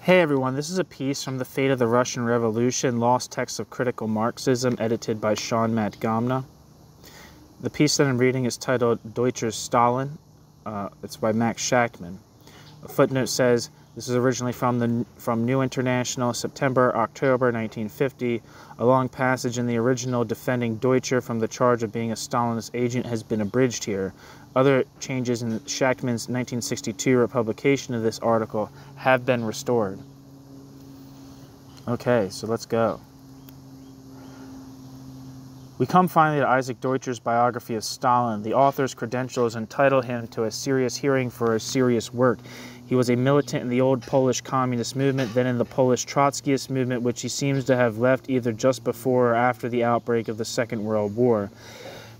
Hey everyone, this is a piece from The Fate of the Russian Revolution, Lost Texts of Critical Marxism, edited by Matgamna. The piece that I'm reading is titled Deutscher Stalin. It's by Max Shachtman. A footnote says, this is originally from New International, September-October 1950. A long passage in the original defending Deutscher from the charge of being a Stalinist agent has been abridged here. Other changes in Shachtman's 1962 republication of this article have been restored. Okay, so let's go. We come finally to Isaac Deutscher's biography of Stalin. The author's credentials entitle him to a serious hearing for a serious work. He was a militant in the old Polish communist movement, then in the Polish Trotskyist movement, which he seems to have left either just before or after the outbreak of the Second World War.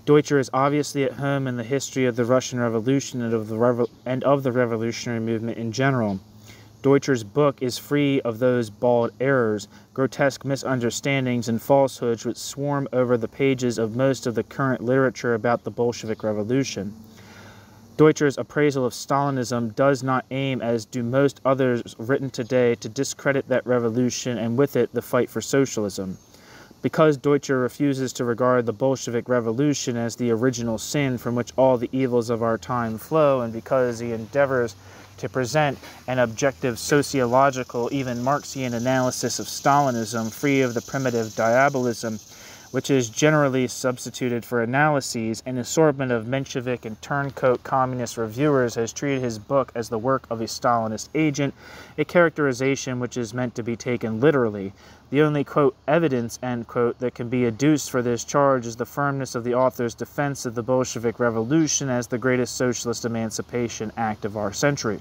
Deutscher is obviously at home in the history of the Russian Revolution and of the revolutionary movement in general. Deutscher's book is free of those bald errors, grotesque misunderstandings, and falsehoods which swarm over the pages of most of the current literature about the Bolshevik Revolution. Deutscher's appraisal of Stalinism does not aim, as do most others written today, to discredit that revolution and with it the fight for socialism. Because Deutscher refuses to regard the Bolshevik Revolution as the original sin from which all the evils of our time flow, and because he endeavors to present an objective sociological, even Marxian analysis of Stalinism free of the primitive diabolism, which is generally substituted for analyses, an assortment of Menshevik and turncoat communist reviewers has treated his book as the work of a Stalinist agent, a characterization which is meant to be taken literally. The only, quote, evidence, end quote, that can be adduced for this charge is the firmness of the author's defense of the Bolshevik Revolution as the greatest socialist emancipation act of our century.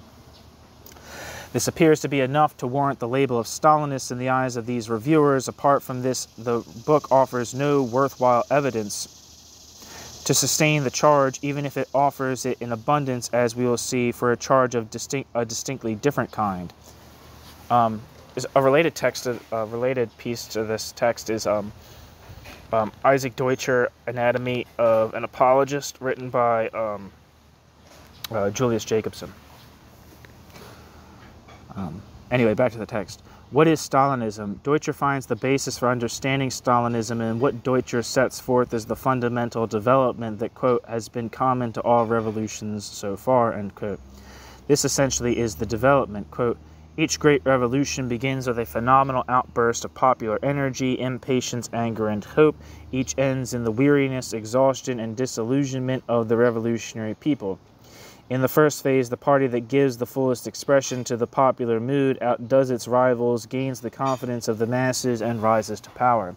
This appears to be enough to warrant the label of Stalinist in the eyes of these reviewers. Apart from this, the book offers no worthwhile evidence to sustain the charge, even if it offers it in abundance, as we will see, for a charge of a distinctly different kind. A related piece to this text is Isaac Deutscher, Anatomy of an Apologist, written by Julius Jacobson. Anyway, back to the text. What is Stalinism? Deutscher finds the basis for understanding Stalinism in what Deutscher sets forth as the fundamental development that, quote, has been common to all revolutions so far, end quote. This essentially is the development, quote, each great revolution begins with a phenomenal outburst of popular energy, impatience, anger, and hope. Each ends in the weariness, exhaustion, and disillusionment of the revolutionary people. In the first phase, the party that gives the fullest expression to the popular mood outdoes its rivals, gains the confidence of the masses, and rises to power. ...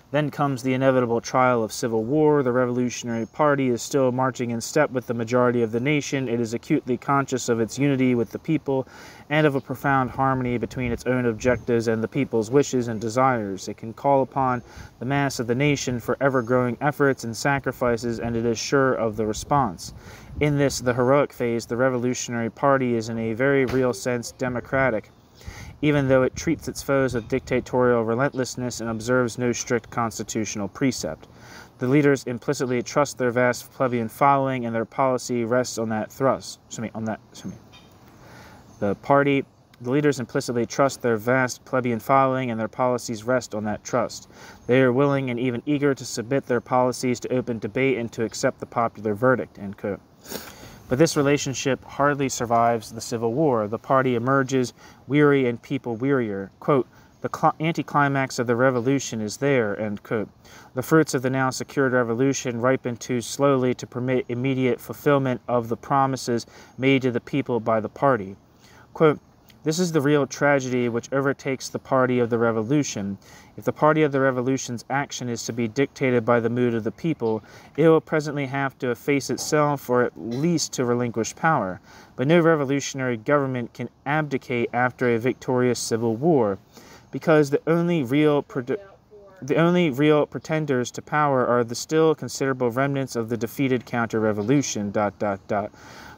Then comes the inevitable trial of civil war. The revolutionary party is still marching in step with the majority of the nation. It is acutely conscious of its unity with the people and of a profound harmony between its own objectives and the people's wishes and desires. It can call upon the mass of the nation for ever-growing efforts and sacrifices, and it is sure of the response. In this, the heroic phase, the revolutionary party is in a very real sense democratic, even though it treats its foes with dictatorial relentlessness and observes no strict constitutional precept. The leaders implicitly trust their vast plebeian following, and their policy rests on that thrust. The leaders implicitly trust their vast plebeian following, and their policies rest on that trust. They are willing and even eager to submit their policies to open debate and to accept the popular verdict, end quote. But this relationship hardly survives the Civil War. The party emerges weary and people wearier. Quote, the anticlimax of the revolution is there, end quote. The fruits of the now secured revolution ripen too slowly to permit immediate fulfillment of the promises made to the people by the party. Quote, this is the real tragedy which overtakes the party of the revolution. If the party of the revolution's action is to be dictated by the mood of the people, it will presently have to efface itself or at least to relinquish power. But no revolutionary government can abdicate after a victorious civil war, because the only real pretenders to power are the still considerable remnants of the defeated counter-revolution, ...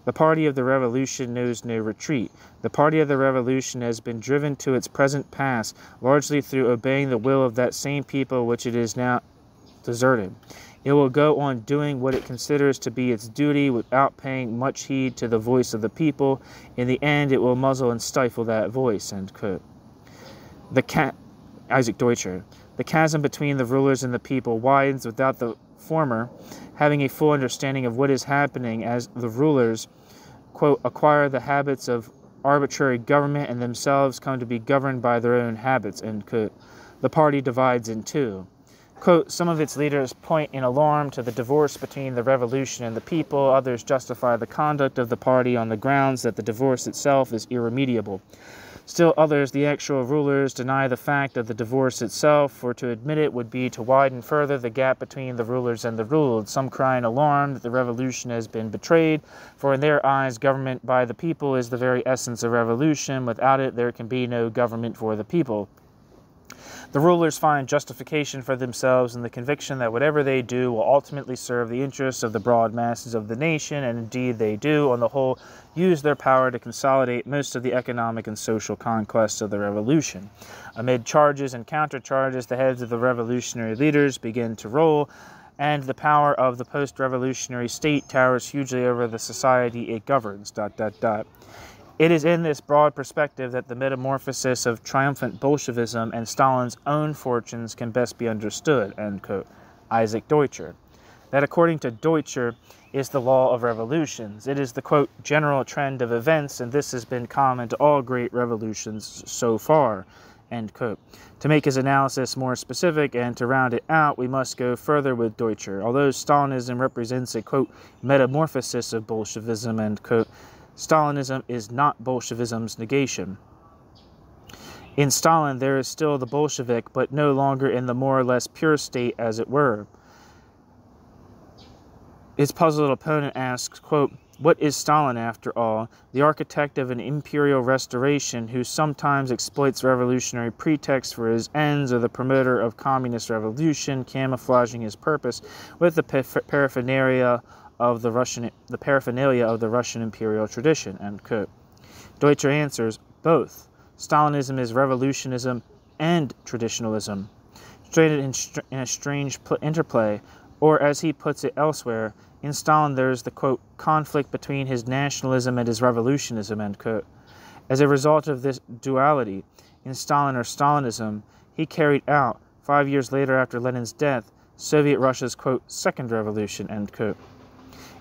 The party of the revolution knows no retreat. The party of the revolution has been driven to its present pass largely through obeying the will of that same people which it is now deserted. It will go on doing what it considers to be its duty without paying much heed to the voice of the people. In the end, it will muzzle and stifle that voice." End quote. Isaac Deutscher. The chasm between the rulers and the people widens without the former having a full understanding of what is happening, as the rulers, quote, "acquire the habits of arbitrary government and themselves come to be governed by their own habits." End quote. The party divides in two. Quote, "Some of its leaders point in alarm to the divorce between the revolution and the people. Others justify the conduct of the party on the grounds that the divorce itself is irremediable. Still others, the actual rulers, deny the fact of the divorce itself, for to admit it would be to widen further the gap between the rulers and the ruled. Some cry in alarm that the revolution has been betrayed, for in their eyes government by the people is the very essence of revolution. Without it there can be no government for the people. The rulers find justification for themselves in the conviction that whatever they do will ultimately serve the interests of the broad masses of the nation, and indeed they do, on the whole, use their power to consolidate most of the economic and social conquests of the revolution. Amid charges and countercharges, the heads of the revolutionary leaders begin to roll, and the power of the post-revolutionary state towers hugely over the society it governs. ... It is in this broad perspective that the metamorphosis of triumphant Bolshevism and Stalin's own fortunes can best be understood." End quote. Isaac Deutscher. That, according to Deutscher, is the law of revolutions. It is the, quote, "general trend of events, and this has been common to all great revolutions so far." End quote. To make his analysis more specific and to round it out, we must go further with Deutscher. Although Stalinism represents a, quote, "metamorphosis of Bolshevism," end quote, Stalinism is not Bolshevism's negation. In Stalin, there is still the Bolshevik, but no longer in the more or less pure state, as it were. His puzzled opponent asks, quote, "What is Stalin, after all? The architect of an imperial restoration who sometimes exploits revolutionary pretexts for his ends, or the promoter of communist revolution, camouflaging his purpose with the paraphernalia of the Russian imperial tradition," end quote. Deutscher answers, both. Stalinism is revolutionism and traditionalism, traded in a strange interplay, or as he puts it elsewhere, in Stalin there is the, quote, "conflict between his nationalism and his revolutionism," end quote. As a result of this duality, in Stalin or Stalinism, he carried out, 5 years later after Lenin's death, Soviet Russia's, quote, "second revolution," end quote.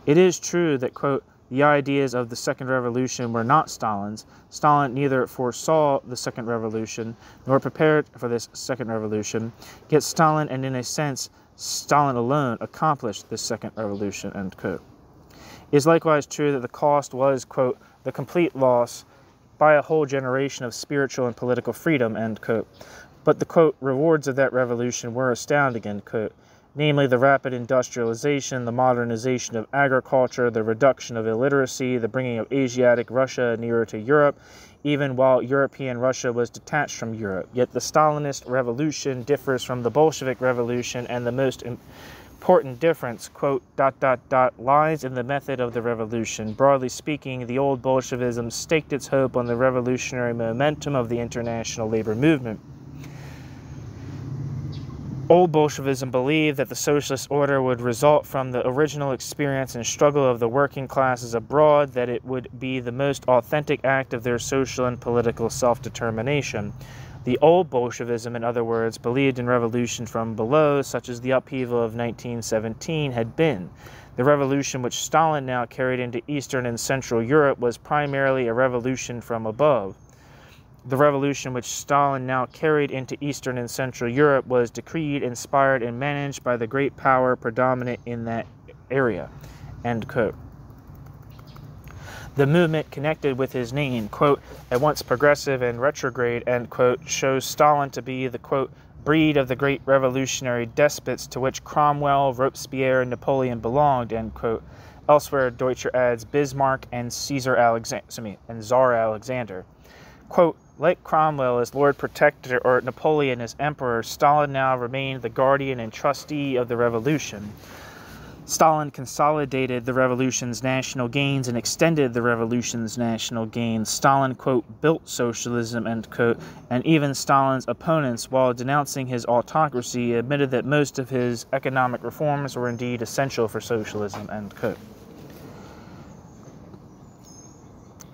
It is true that, quote, "the ideas of the Second Revolution were not Stalin's. Stalin neither foresaw the Second Revolution nor prepared for this Second Revolution. Yet Stalin, and in a sense, Stalin alone, accomplished this Second Revolution," end quote. It is likewise true that the cost was, quote, "the complete loss by a whole generation of spiritual and political freedom," end quote. But the, quote, "rewards of that revolution were astounding," end quote. Namely, the rapid industrialization, the modernization of agriculture, the reduction of illiteracy, the bringing of Asiatic Russia nearer to Europe, even while European Russia was detached from Europe. Yet the Stalinist revolution differs from the Bolshevik revolution, and the most important difference, quote, ... lies in the method of the revolution. Broadly speaking, the old Bolshevism staked its hope on the revolutionary momentum of the international labor movement. Old Bolshevism believed that the socialist order would result from the original experience and struggle of the working classes abroad, that it would be the most authentic act of their social and political self-determination. The old Bolshevism, in other words, believed in revolution from below, such as the upheaval of 1917 had been. The revolution which Stalin now carried into Eastern and Central Europe was primarily a revolution from above. The revolution which Stalin now carried into Eastern and Central Europe was decreed, inspired, and managed by the great power predominant in that area." End quote. The movement connected with his name, quote, "at once progressive and retrograde," end quote, shows Stalin to be the, quote, "breed of the great revolutionary despots to which Cromwell, Robespierre, and Napoleon belonged," end quote. Elsewhere, Deutscher adds Bismarck and Czar Alexander. Quote, "Like Cromwell as Lord Protector or Napoleon as Emperor, Stalin now remained the guardian and trustee of the revolution." Stalin consolidated the revolution's national gains and extended the revolution's national gains. Stalin, quote, built socialism, end quote, and even Stalin's opponents, while denouncing his autocracy, admitted that most of his economic reforms were indeed essential for socialism, end quote.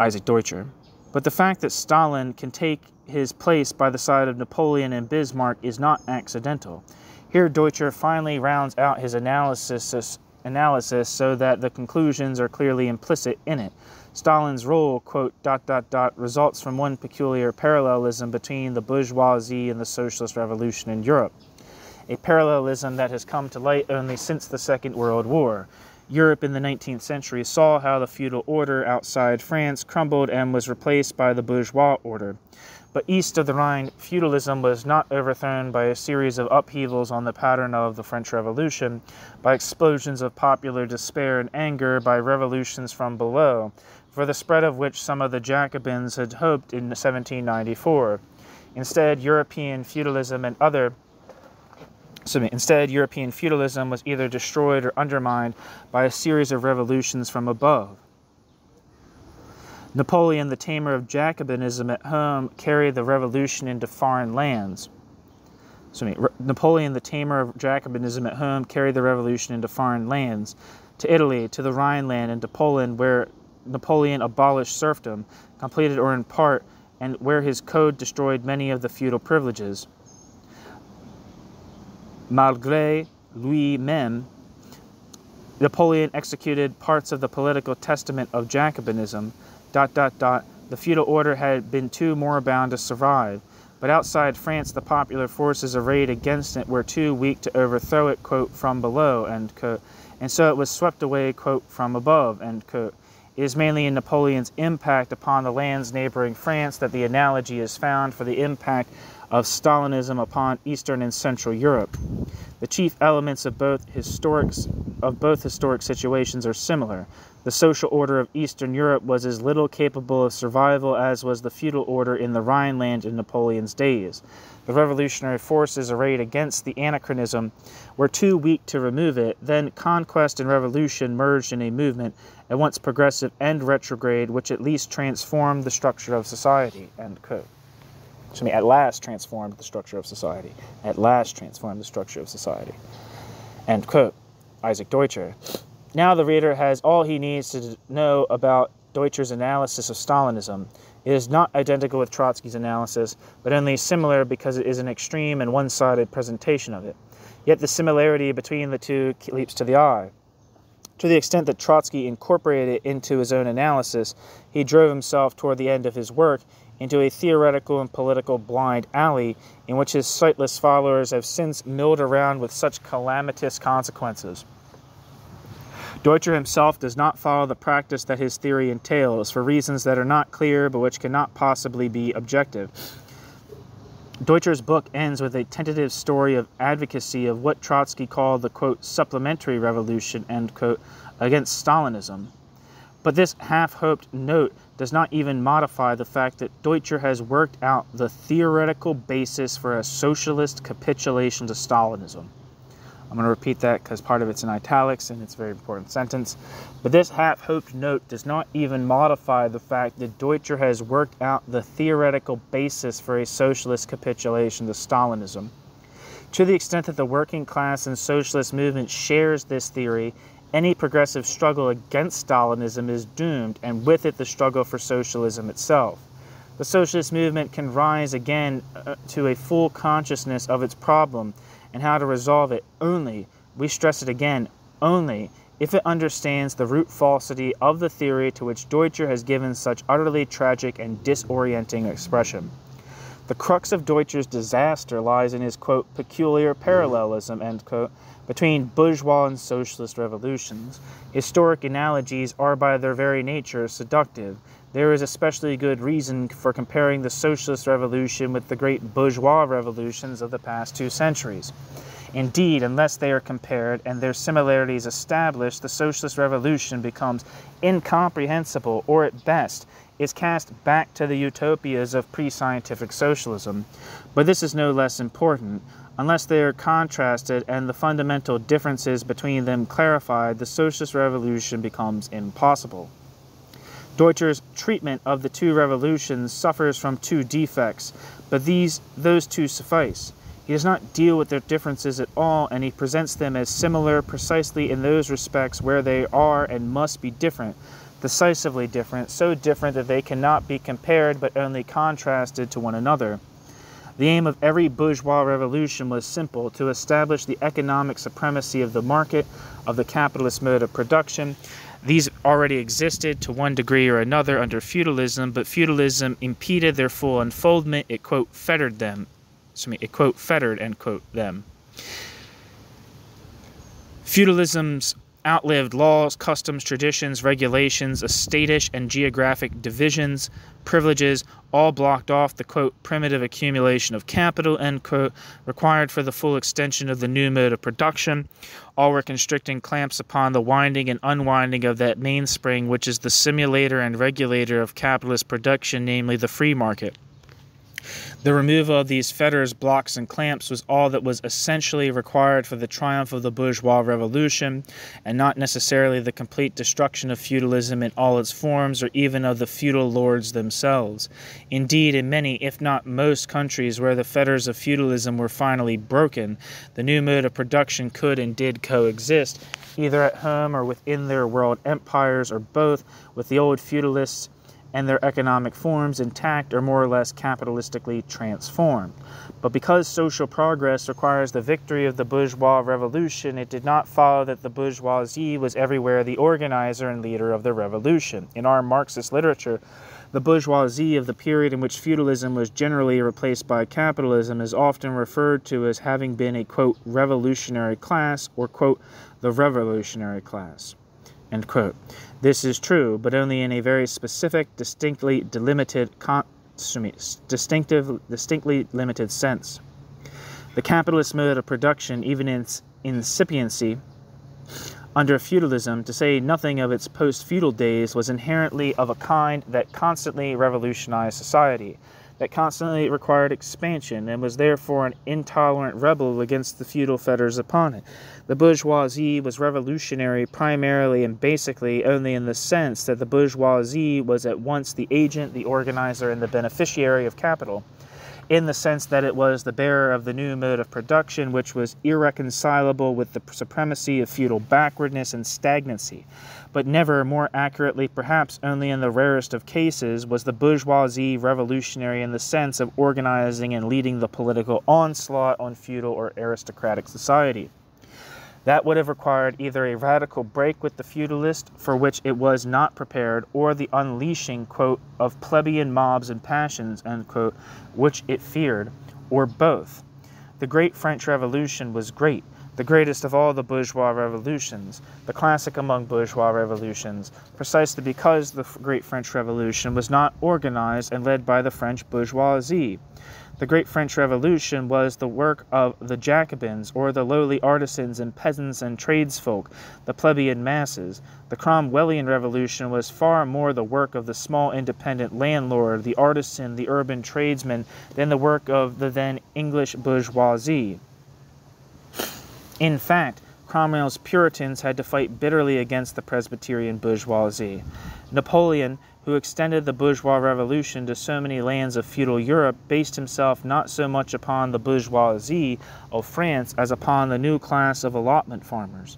Isaac Deutscher. But the fact that Stalin can take his place by the side of Napoleon and Bismarck is not accidental. Here Deutscher finally rounds out his analysis so that the conclusions are clearly implicit in it. Stalin's role, quote, ... results from one peculiar parallelism between the bourgeoisie and the socialist revolution in Europe, a parallelism that has come to light only since the Second World War. Europe in the 19th century saw how the feudal order outside France crumbled and was replaced by the bourgeois order. But east of the Rhine, feudalism was not overthrown by a series of upheavals on the pattern of the French Revolution, by explosions of popular despair and anger, by revolutions from below, for the spread of which some of the Jacobins had hoped in 1794. Instead, European feudalism was either destroyed or undermined by a series of revolutions from above. Napoleon, the tamer of Jacobinism at home, carried the revolution into foreign lands. Napoleon, the tamer of Jacobinism at home, carried the revolution into foreign lands, to Italy, to the Rhineland, and to Poland, where Napoleon abolished serfdom, completed or in part, and where his code destroyed many of the feudal privileges. Malgré lui-même, Napoleon executed parts of the political testament of Jacobinism. The feudal order had been too moribund to survive, but outside France the popular forces arrayed against it were too weak to overthrow it, quote, from below, end quote, and so it was swept away, quote, from above, end quote. It is mainly in Napoleon's impact upon the lands neighboring France that the analogy is found for the impact of Stalinism upon Eastern and Central Europe. The chief elements of both historic situations are similar. The social order of Eastern Europe was as little capable of survival as was the feudal order in the Rhineland in Napoleon's days. The revolutionary forces arrayed against the anachronism were too weak to remove it. Then conquest and revolution merged in a movement, at once progressive and retrograde, which at least transformed the structure of society, end quote. At last transformed the structure of society. At last transformed the structure of society. End quote. Isaac Deutscher. Now the reader has all he needs to know about Deutscher's analysis of Stalinism. It is not identical with Trotsky's analysis, but only similar because it is an extreme and one-sided presentation of it. Yet the similarity between the two leaps to the eye. To the extent that Trotsky incorporated it into his own analysis, he drove himself toward the end of his work into a theoretical and political blind alley in which his sightless followers have since milled around with such calamitous consequences. Deutscher himself does not follow the practice that his theory entails, for reasons that are not clear but which cannot possibly be objective. Deutscher's book ends with a tentative story of advocacy of what Trotsky called the, quote, supplementary revolution, end quote, against Stalinism. But this half-hoped note does not even modify the fact that Deutscher has worked out the theoretical basis for a socialist capitulation to Stalinism. I'm going to repeat that because part of it's in italics and it's a very important sentence. But this half-hoped note does not even modify the fact that Deutscher has worked out the theoretical basis for a socialist capitulation to Stalinism. To the extent that the working class and socialist movement shares this theory, any progressive struggle against Stalinism is doomed, and with it the struggle for socialism itself. The socialist movement can rise again to a full consciousness of its problem and how to resolve it only, we stress it again, only, if it understands the root falsity of the theory to which Deutscher has given such utterly tragic and disorienting expression. The crux of Deutscher's disaster lies in his, quote, peculiar parallelism, end quote, between bourgeois and socialist revolutions. Historic analogies are by their very nature seductive. There is especially good reason for comparing the socialist revolution with the great bourgeois revolutions of the past 2 centuries. Indeed, unless they are compared and their similarities established, the socialist revolution becomes incomprehensible, or at best, is cast back to the utopias of pre-scientific socialism. But this is no less important. Unless they are contrasted and the fundamental differences between them clarified, the socialist revolution becomes impossible. Deutscher's treatment of the two revolutions suffers from two defects, but those two suffice. He does not deal with their differences at all, and he presents them as similar precisely in those respects where they are and must be different, decisively different, so different that they cannot be compared but only contrasted to one another. The aim of every bourgeois revolution was simple: to establish the economic supremacy of the market, of the capitalist mode of production. These already existed to one degree or another under feudalism, but feudalism impeded their full unfoldment. It, quote, fettered them. It, quote, fettered, end quote, them. Feudalism's outlived laws, customs, traditions, regulations, estatish and geographic divisions, privileges, all blocked off the, quote, primitive accumulation of capital, end quote, required for the full extension of the new mode of production. All were constricting clamps upon the winding and unwinding of that mainspring which is the simulator and regulator of capitalist production, namely the free market. The removal of these fetters, blocks, and clamps was all that was essentially required for the triumph of the bourgeois revolution, and not necessarily the complete destruction of feudalism in all its forms, or even of the feudal lords themselves. Indeed, in many, if not most countries where the fetters of feudalism were finally broken, the new mode of production could and did coexist, either at home or within their world empires, or both, with the old feudalists and their economic forms intact or more or less capitalistically transformed. But because social progress requires the victory of the bourgeois revolution, it did not follow that the bourgeoisie was everywhere the organizer and leader of the revolution. In our Marxist literature, the bourgeoisie of the period in which feudalism was generally replaced by capitalism is often referred to as having been a, quote, revolutionary class, or, quote, the revolutionary class, end quote. This is true, but only in a very specific, distinctly limited sense. The capitalist mode of production, even in its incipiency under feudalism, to say nothing of its post-feudal days, was inherently of a kind that constantly revolutionized society, that constantly required expansion, and was therefore an intolerant rebel against the feudal fetters upon it. The bourgeoisie was revolutionary primarily and basically only in the sense that the bourgeoisie was at once the agent, the organizer, and the beneficiary of capital, in the sense that it was the bearer of the new mode of production, which was irreconcilable with the supremacy of feudal backwardness and stagnancy. But never, more accurately, perhaps only in the rarest of cases, was the bourgeoisie revolutionary in the sense of organizing and leading the political onslaught on feudal or aristocratic society. That would have required either a radical break with the feudalist, for which it was not prepared, or the unleashing, quote, of plebeian mobs and passions, end quote, which it feared, or both. The great French Revolution was great, the greatest of all the bourgeois revolutions, the classic among bourgeois revolutions, precisely because the great French Revolution was not organized and led by the French bourgeoisie. The great French Revolution was the work of the Jacobins, or the lowly artisans and peasants and tradesfolk, the plebeian masses. The Cromwellian Revolution was far more the work of the small independent landlord, the artisan, the urban tradesman, than the work of the then English bourgeoisie. In fact, Cromwell's Puritans had to fight bitterly against the Presbyterian bourgeoisie. Napoleon, who extended the bourgeois revolution to so many lands of feudal Europe, based himself not so much upon the bourgeoisie of France as upon the new class of allotment farmers.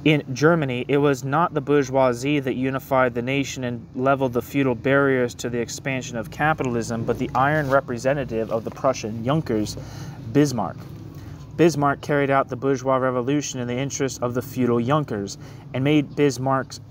In Germany, it was not the bourgeoisie that unified the nation and leveled the feudal barriers to the expansion of capitalism, but the iron representative of the Prussian Junkers, Bismarck. Bismarck carried out the bourgeois revolution in the interest of the feudal Junkers, and made Bismarck's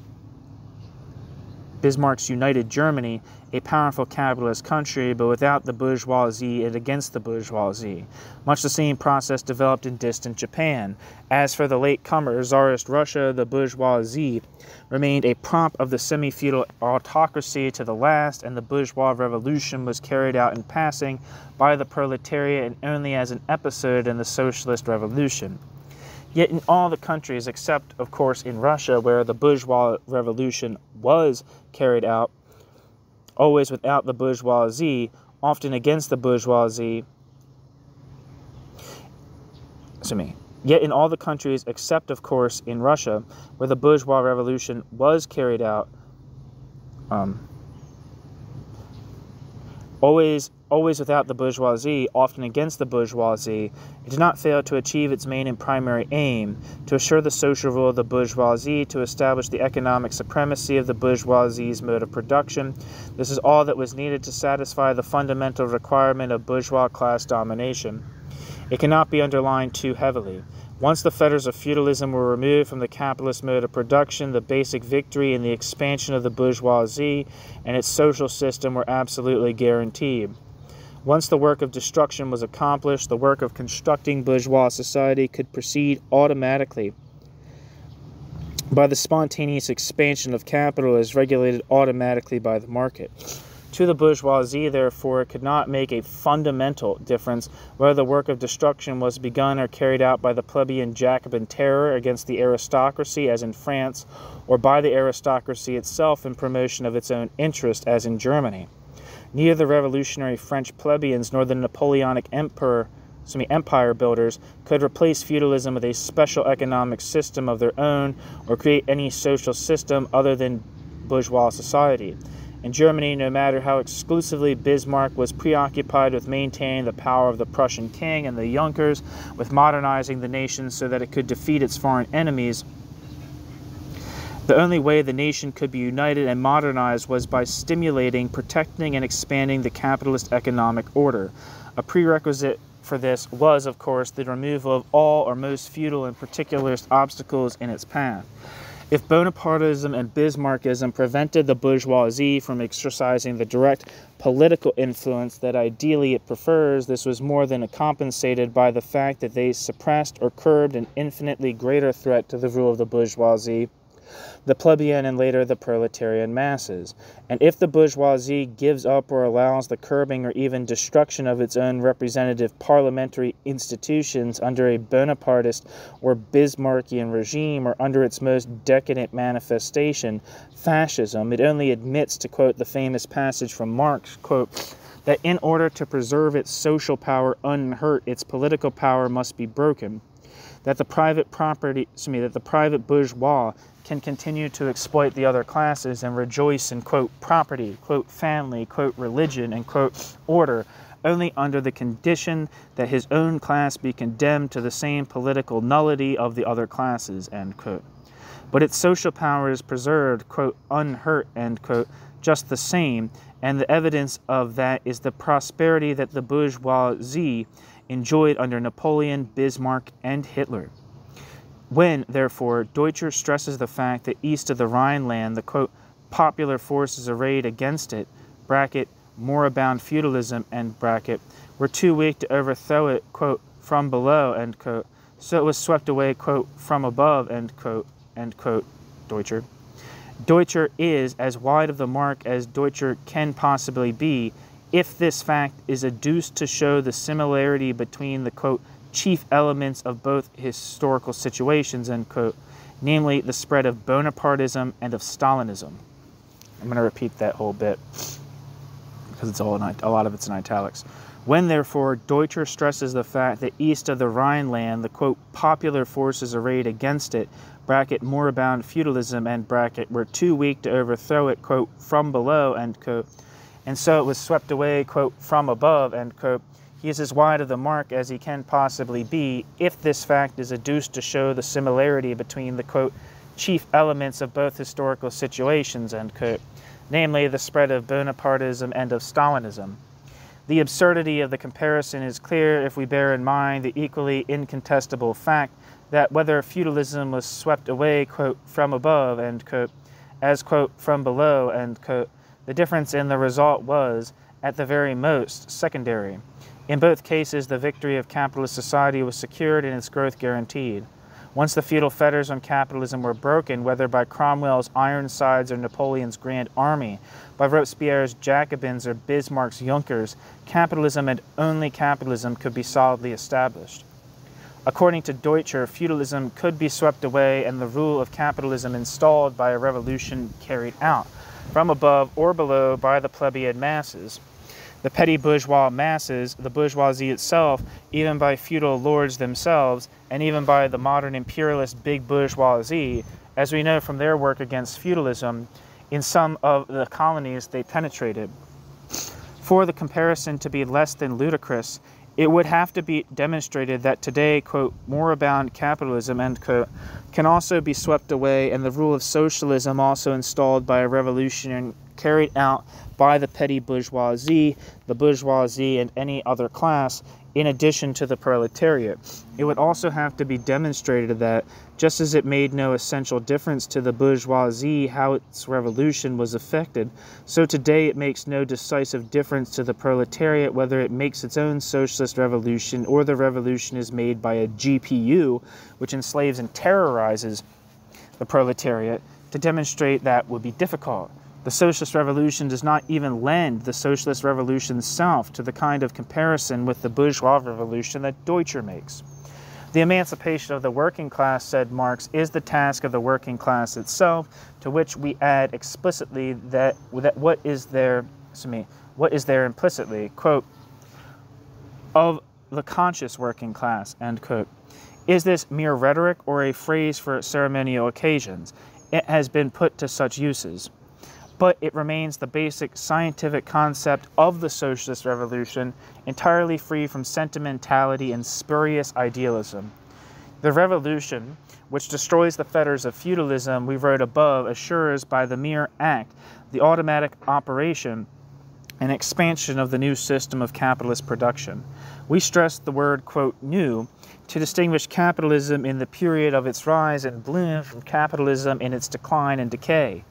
united Germany a powerful capitalist country, but without the bourgeoisie and against the bourgeoisie. Much the same process developed in distant Japan. As for the late-comer Tsarist Russia, the bourgeoisie remained a prop of the semi-feudal autocracy to the last, and the bourgeois revolution was carried out in passing by the proletariat and only as an episode in the socialist revolution. Yet in all the countries, except, of course, in Russia, where the bourgeois revolution was carried out, always without the bourgeoisie, often against the bourgeoisie, Yet in all the countries, except of course in Russia, where the bourgeois revolution was carried out, always without the bourgeoisie, often against the bourgeoisie, it did not fail to achieve its main and primary aim, to assure the social rule of the bourgeoisie, to establish the economic supremacy of the bourgeoisie's mode of production. This is all that was needed to satisfy the fundamental requirement of bourgeois class domination. It cannot be underlined too heavily. Once the fetters of feudalism were removed from the capitalist mode of production, the basic victory and the expansion of the bourgeoisie and its social system were absolutely guaranteed. Once the work of destruction was accomplished, the work of constructing bourgeois society could proceed automatically by the spontaneous expansion of capital as regulated automatically by the market. To the bourgeoisie, therefore, it could not make a fundamental difference whether the work of destruction was begun or carried out by the plebeian Jacobin terror against the aristocracy, as in France, or by the aristocracy itself in promotion of its own interest, as in Germany. Neither the revolutionary French plebeians nor the Napoleonic empire builders could replace feudalism with a special economic system of their own or create any social system other than bourgeois society. In Germany, no matter how exclusively Bismarck was preoccupied with maintaining the power of the Prussian king and the Junkers, with modernizing the nation so that it could defeat its foreign enemies, the only way the nation could be united and modernized was by stimulating, protecting, and expanding the capitalist economic order. A prerequisite for this was, of course, the removal of all or most feudal and particularist obstacles in its path. If Bonapartism and Bismarckism prevented the bourgeoisie from exercising the direct political influence that ideally it prefers, this was more than compensated by the fact that they suppressed or curbed an infinitely greater threat to the rule of the bourgeoisie, the plebeian and later the proletarian masses. And if the bourgeoisie gives up or allows the curbing or even destruction of its own representative parliamentary institutions under a Bonapartist or Bismarckian regime or under its most decadent manifestation, fascism, it only admits, to quote the famous passage from Marx, quote, that in order to preserve its social power unhurt, its political power must be broken, that the private bourgeois can continue to exploit the other classes and rejoice in, quote, property, quote, family, quote, religion, and, quote, order, only under the condition that his own class be condemned to the same political nullity of the other classes, end quote. But its social power is preserved, quote, unhurt, end quote, just the same, and the evidence of that is the prosperity that the bourgeoisie enjoyed under Napoleon, Bismarck, and Hitler. When, therefore, Deutscher stresses the fact that east of the Rhineland, the, quote, popular forces arrayed against it, bracket, moribund feudalism, end bracket, were too weak to overthrow it, quote, from below, end quote, so it was swept away, quote, from above, end quote, Deutscher. Deutscher is as wide of the mark as Deutscher can possibly be if this fact is adduced to show the similarity between the, quote, chief elements of both historical situations, end quote, namely the spread of Bonapartism and of Stalinism. I'm going to repeat that whole bit because it's a lot of it's in italics. When, therefore, Deutscher stresses the fact that east of the Rhineland, the, quote, popular forces arrayed against it, bracket, moribund feudalism, end bracket, were too weak to overthrow it, quote, from below, end quote, and so it was swept away, quote, from above, end quote, he is as wide of the mark as he can possibly be if this fact is adduced to show the similarity between the, quote, chief elements of both historical situations, end quote, namely the spread of Bonapartism and of Stalinism. The absurdity of the comparison is clear if we bear in mind the equally incontestable fact that whether feudalism was swept away, quote, from above, end quote, as, quote, from below, end quote, the difference in the result was, at the very most, secondary. In both cases, the victory of capitalist society was secured and its growth guaranteed. Once the feudal fetters on capitalism were broken, whether by Cromwell's Ironsides or Napoleon's Grand Army, by Robespierre's Jacobins or Bismarck's Junkers, capitalism and only capitalism could be solidly established. According to Deutscher, feudalism could be swept away and the rule of capitalism installed by a revolution carried out, from above or below by the plebeian masses. the petty bourgeois masses, the bourgeoisie itself, even by feudal lords themselves, and even by the modern imperialist big bourgeoisie, as we know from their work against feudalism, in some of the colonies they penetrated. For the comparison to be less than ludicrous, it would have to be demonstrated that today, quote, moribund capitalism, end quote, can also be swept away, and the rule of socialism also installed by a revolution and carried out by the petty bourgeoisie, and any other class, in addition to the proletariat. It would also have to be demonstrated that, just as it made no essential difference to the bourgeoisie how its revolution was effected, so today it makes no decisive difference to the proletariat whether it makes its own socialist revolution or the revolution is made by a GPU, which enslaves and terrorizes the proletariat. To demonstrate that would be difficult. The socialist revolution does not even lend the socialist revolution itself to the kind of comparison with the bourgeois revolution that Deutscher makes. The emancipation of the working class, said Marx, is the task of the working class itself, to which we add explicitly that what is there implicitly, quote, of the conscious working class, end quote. Is this mere rhetoric or a phrase for ceremonial occasions? It has been put to such uses. But it remains the basic scientific concept of the socialist revolution, entirely free from sentimentality and spurious idealism. The revolution, which destroys the fetters of feudalism we wrote above, assures by the mere act the automatic operation and expansion of the new system of capitalist production. We stress the word, quote, new, to distinguish capitalism in the period of its rise and bloom from capitalism in its decline and decay,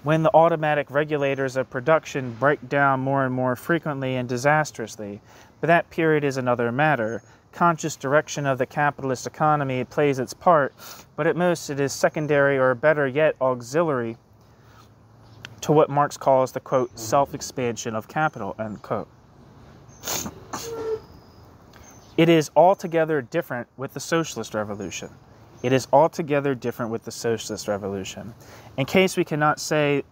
when the automatic regulators of production break down more and more frequently and disastrously. But that period is another matter. Conscious direction of the capitalist economy plays its part, but at most it is secondary, or better yet, auxiliary to what Marx calls the, quote, self-expansion of capital, end quote. It is altogether different with the socialist revolution. It is altogether different with the socialist revolution. In case we cannot say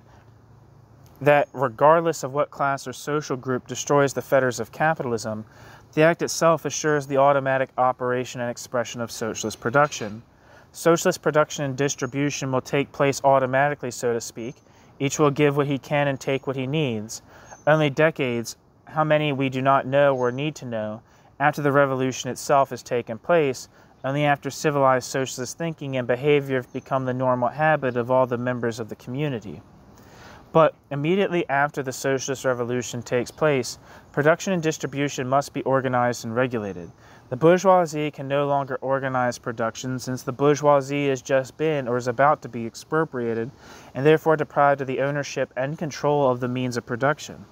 that regardless of what class or social group destroys the fetters of capitalism, the act itself assures the automatic operation and expression of socialist production. Socialist production and distribution will take place automatically, so to speak. Each will give what he can and take what he needs. Only decades, how many we do not know or need to know, after the revolution itself has taken place, only after civilized socialist thinking and behavior have become the normal habit of all the members of the community. But immediately after the socialist revolution takes place, production and distribution must be organized and regulated. The bourgeoisie can no longer organize production, since the bourgeoisie has just been or is about to be expropriated and therefore deprived of the ownership and control of the means of production.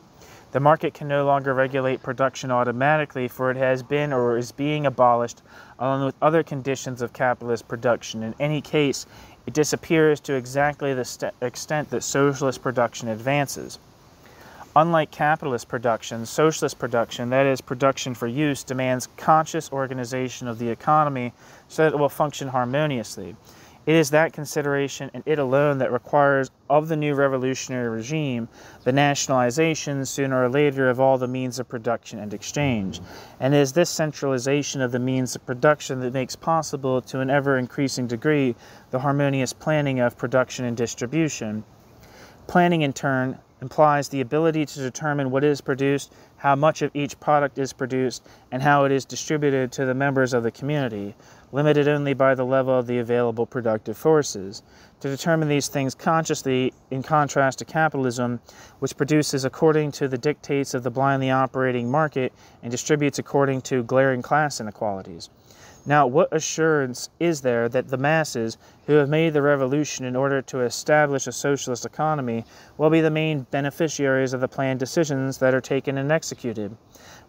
The market can no longer regulate production automatically, for it has been or is being abolished along with other conditions of capitalist production. In any case, it disappears to exactly the extent that socialist production advances. Unlike capitalist production, socialist production, that is, production for use, demands conscious organization of the economy so that it will function harmoniously. It is that consideration, and it alone, that requires of the new revolutionary regime the nationalization, sooner or later, of all the means of production and exchange. And it is this centralization of the means of production that makes possible, to an ever-increasing degree, the harmonious planning of production and distribution. Planning, in turn, implies the ability to determine what is produced, how much of each product is produced, and how it is distributed to the members of the community, limited only by the level of the available productive forces. To determine these things consciously, in contrast to capitalism, which produces according to the dictates of the blindly operating market and distributes according to glaring class inequalities. Now, what assurance is there that the masses, who have made the revolution in order to establish a socialist economy, will be the main beneficiaries of the planned decisions that are taken and executed?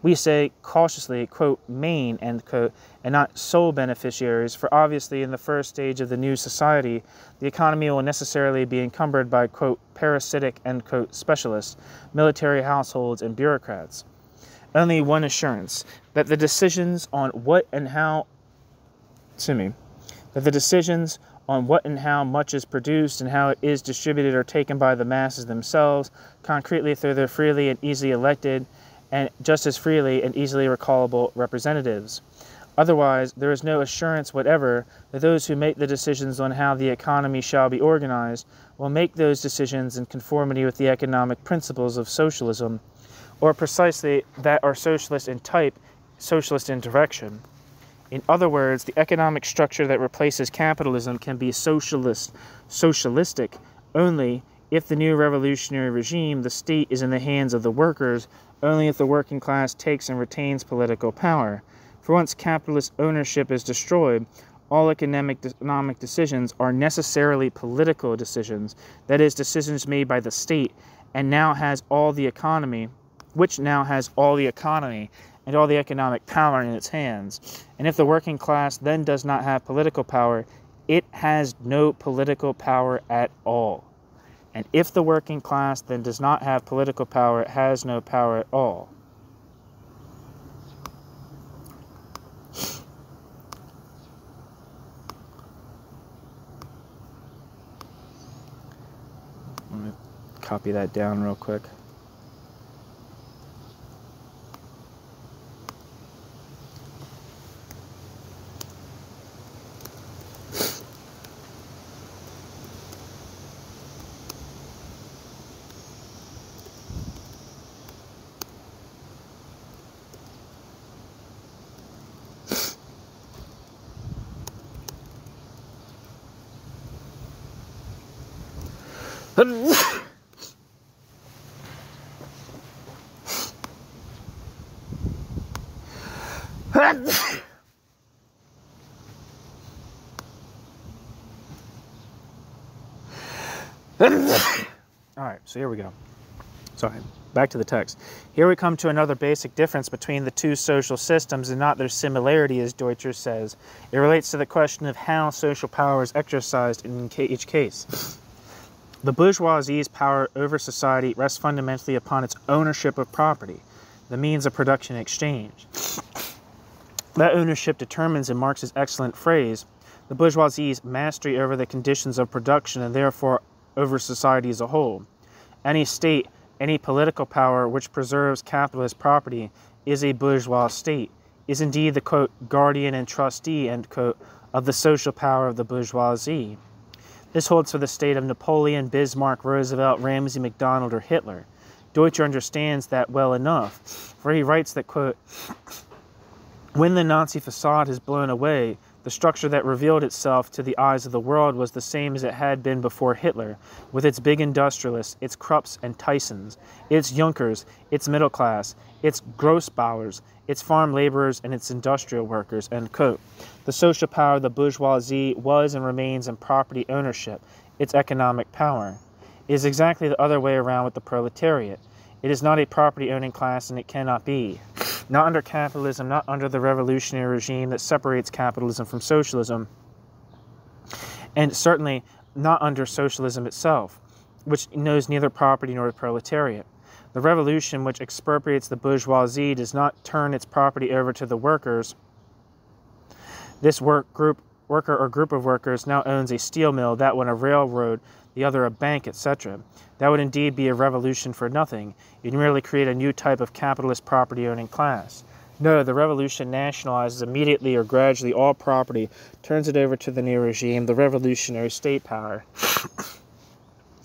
We say cautiously, quote, main, end quote, and not sole beneficiaries, for obviously in the first stage of the new society, the economy will necessarily be encumbered by, quote, parasitic, end quote, specialists, military households, and bureaucrats. Only one assurance, that the decisions on what and how much is produced and how it is distributed are taken by the masses themselves, concretely through their freely and easily elected and just as freely and easily recallable representatives. Otherwise, there is no assurance whatever that those who make the decisions on how the economy shall be organized will make those decisions in conformity with the economic principles of socialism, or precisely that are socialist in type, socialist in direction. In other words, the economic structure that replaces capitalism can be socialistic only if the new revolutionary regime, the state, is in the hands of the workers, only if the working class takes and retains political power. For once capitalist ownership is destroyed, all economic decisions are necessarily political decisions, that is, decisions made by the state, and now has all the economy, which now has all the economy and all the economic power in its hands. And if the working class then does not have political power, it has no political power at all. And if the working class then does not have political power, it has no power at all. Let me copy that down real quick. All right, so here we go. Sorry, back to the text. Here we come to another basic difference between the two social systems, and not their similarity, as Deutscher says. It relates to the question of how social power is exercised in each case. The bourgeoisie's power over society rests fundamentally upon its ownership of property, the means of production and exchange. That ownership determines, in Marx's excellent phrase, the bourgeoisie's mastery over the conditions of production and therefore over society as a whole. Any state, any political power which preserves capitalist property is a bourgeois state, is indeed the, quote, guardian and trustee, end quote, of the social power of the bourgeoisie. This holds for the state of Napoleon, Bismarck, Roosevelt, Ramsay MacDonald, or Hitler. Deutscher understands that well enough, for he writes that, quote, when the Nazi facade has blown away, the structure that revealed itself to the eyes of the world was the same as it had been before Hitler, with its big industrialists, its Krupps and Tysons, its Junkers, its middle class, its Grossbauers, its farm laborers, and its industrial workers, end quote. The social power of the bourgeoisie was and remains in property ownership, its economic power. It is exactly the other way around with the proletariat. It is not a property-owning class, and it cannot be. Not under capitalism, not under the revolutionary regime that separates capitalism from socialism, and certainly not under socialism itself, which knows neither property nor the proletariat. The revolution which expropriates the bourgeoisie does not turn its property over to the workers. This worker or group of workers now owns a steel mill, that one a railroad, the other a bank, etc. That would indeed be a revolution for nothing. You'd merely create a new type of capitalist property-owning class. No, the revolution nationalizes immediately or gradually all property, turns it over to the new regime, the revolutionary state power.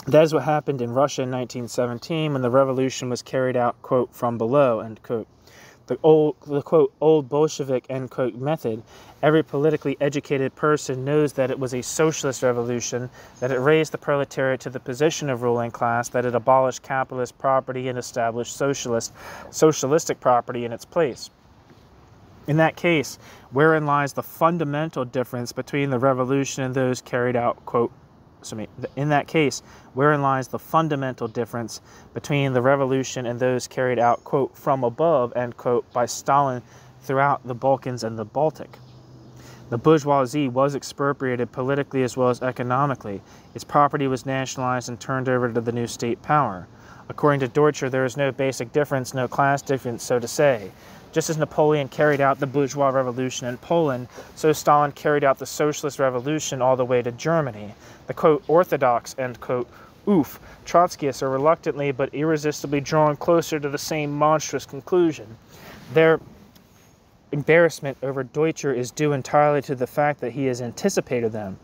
That is what happened in Russia in 1917 when the revolution was carried out, quote, from below, end quote. The quote, old Bolshevik, end quote, method. Every politically educated person knows that it was a socialist revolution, that it raised the proletariat to the position of ruling class, that it abolished capitalist property and established socialistic property in its place. In that case, wherein lies the fundamental difference between the revolution and those carried out, quote, in that case, wherein lies the fundamental difference between the revolution and those carried out, quote, from above, end quote, by Stalin throughout the Balkans and the Baltic. The bourgeoisie was expropriated politically as well as economically. Its property was nationalized and turned over to the new state power. According to Deutscher, there is no basic difference, no class difference, so to say. Just as Napoleon carried out the bourgeois revolution in Poland, so Stalin carried out the socialist revolution all the way to Germany. The, quote, orthodox, end quote, Oof, Trotskyists are reluctantly but irresistibly drawn closer to the same monstrous conclusion. Their embarrassment over Deutscher is due entirely to the fact that he has anticipated them.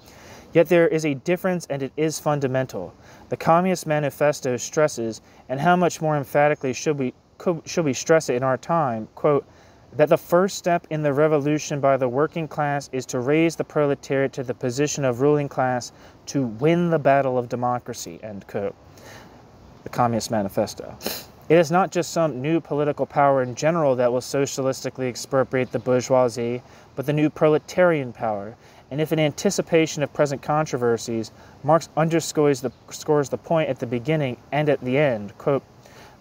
Yet there is a difference, and it is fundamental. The Communist Manifesto stresses, and how much more emphatically should we stress it in our time, quote, that the first step in the revolution by the working class is to raise the proletariat to the position of ruling class to win the battle of democracy, end quote. The Communist Manifesto. It is not just some new political power in general that will socialistically expropriate the bourgeoisie, but the new proletarian power. And if in anticipation of present controversies, Marx underscores the point at the beginning and at the end, quote,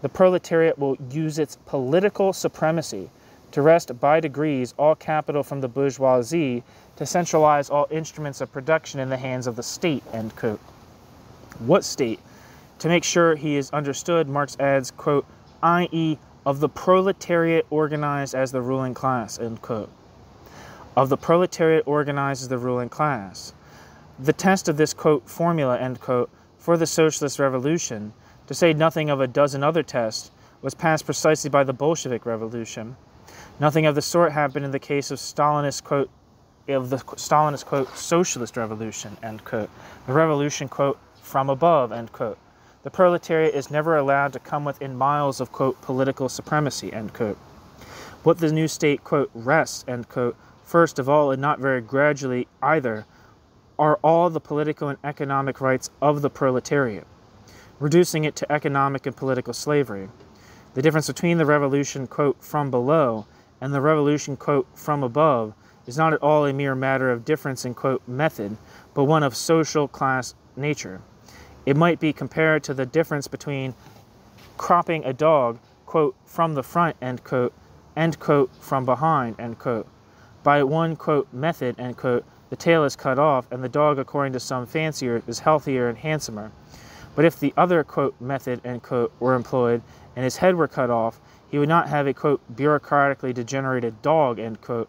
the proletariat will use its political supremacy to wrest by degrees all capital from the bourgeoisie, to centralize all instruments of production in the hands of the state, end quote. What state? To make sure he is understood, Marx adds, quote, i.e. of the proletariat organized as the ruling class, end quote. Of the proletariat organized as the ruling class. The test of this, quote, formula, end quote, for the socialist revolution, to say nothing of a dozen other tests, was passed precisely by the Bolshevik Revolution. Nothing of the sort happened in the case of Stalinist, quote, socialist revolution, end quote. The revolution, quote, from above, end quote. The proletariat is never allowed to come within miles of, quote, political supremacy, end quote. What the new state, quote, rests, end quote, first of all, and not very gradually either, are all the political and economic rights of the proletariat, reducing it to economic and political slavery. The difference between the revolution, quote, from below and the revolution, quote, from above is not at all a mere matter of difference in, quote, method, but one of social class nature. It might be compared to the difference between cropping a dog, quote, from the front, end quote, from behind, end quote. By one, quote, method, end quote, the tail is cut off, and the dog, according to some fancier, is healthier and handsomer. But if the other, quote, method, end quote, were employed, and his head were cut off, he would not have a, quote, bureaucratically degenerated dog, end quote,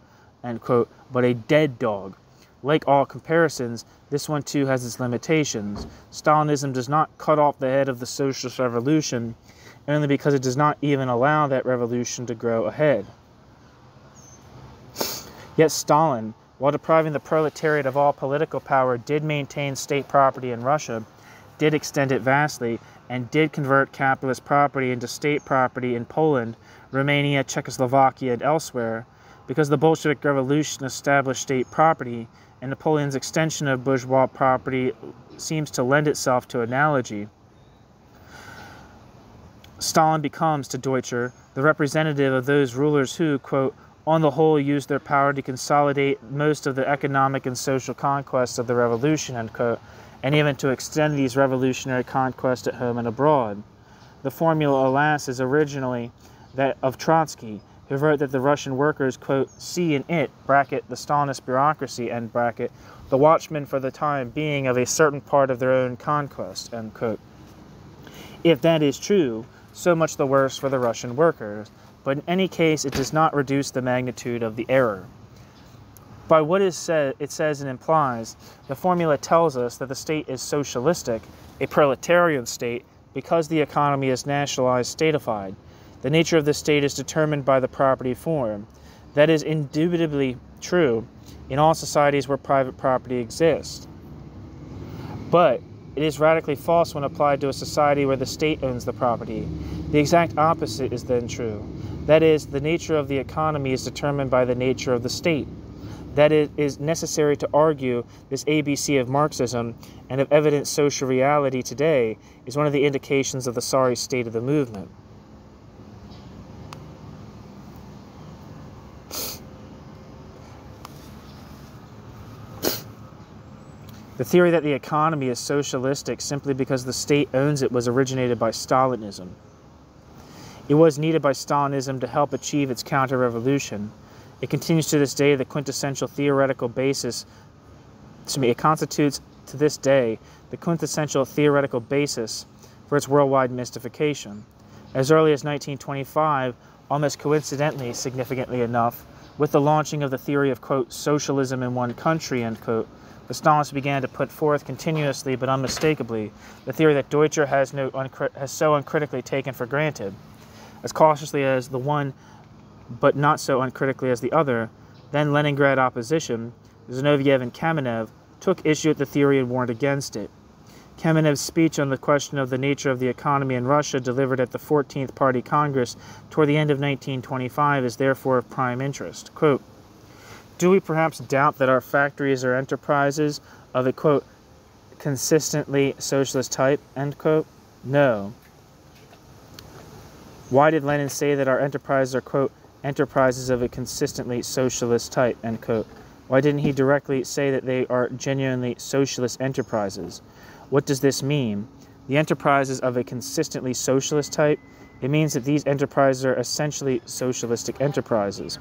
but a dead dog. Like all comparisons, this one too has its limitations. Stalinism does not cut off the head of the socialist revolution, only because it does not even allow that revolution to grow ahead. Yet Stalin, while depriving the proletariat of all political power, did maintain state property in Russia, did extend it vastly, and did convert capitalist property into state property in Poland, Romania, Czechoslovakia, and elsewhere, because the Bolshevik Revolution established state property, and Napoleon's extension of bourgeois property seems to lend itself to analogy. Stalin becomes, to Deutscher, the representative of those rulers who, quote, on the whole used their power to consolidate most of the economic and social conquests of the revolution, end quote, and even to extend these revolutionary conquests at home and abroad. The formula, alas, is originally that of Trotsky, who wrote that the Russian workers, quote, see in it, bracket, the Stalinist bureaucracy, end bracket, the watchmen for the time being of a certain part of their own conquest, end quote. If that is true, so much the worse for the Russian workers, but in any case it does not reduce the magnitude of the error. By what is said, it says and implies, the formula tells us that the state is socialistic, a proletarian state, because the economy is nationalized, statified. The nature of the state is determined by the property form. That is indubitably true in all societies where private property exists. But it is radically false when applied to a society where the state owns the property. The exact opposite is then true. That is, the nature of the economy is determined by the nature of the state. That it is necessary to argue this ABC of Marxism and of evident social reality today is one of the indications of the sorry state of the movement. The theory that the economy is socialistic simply because the state owns it was originated by Stalinism. It was needed by Stalinism to help achieve its counter-revolution. It continues to this day the quintessential theoretical basis, it constitutes to this day the quintessential theoretical basis for its worldwide mystification. As early as 1925, almost coincidentally, significantly enough, with the launching of the theory of, quote, socialism in one country, end quote, The Stalinists began to put forth continuously but unmistakably the theory that Deutscher has so uncritically taken for granted, as cautiously as the one but not so uncritically as the other. Then Leningrad opposition, Zinoviev and Kamenev, took issue with the theory and warned against it. Kamenev's speech on the question of the nature of the economy in Russia, delivered at the 14th Party Congress toward the end of 1925, is therefore of prime interest. Quote, "Do we perhaps doubt that our factories are enterprises of a, quote, consistently socialist type?" End quote. No. Why did Lenin say that our enterprises are, quote, enterprises of a consistently socialist type? End quote. Why didn't he directly say that they are genuinely socialist enterprises? What does this mean? The enterprises of a consistently socialist type? It means that these enterprises are essentially socialistic enterprises.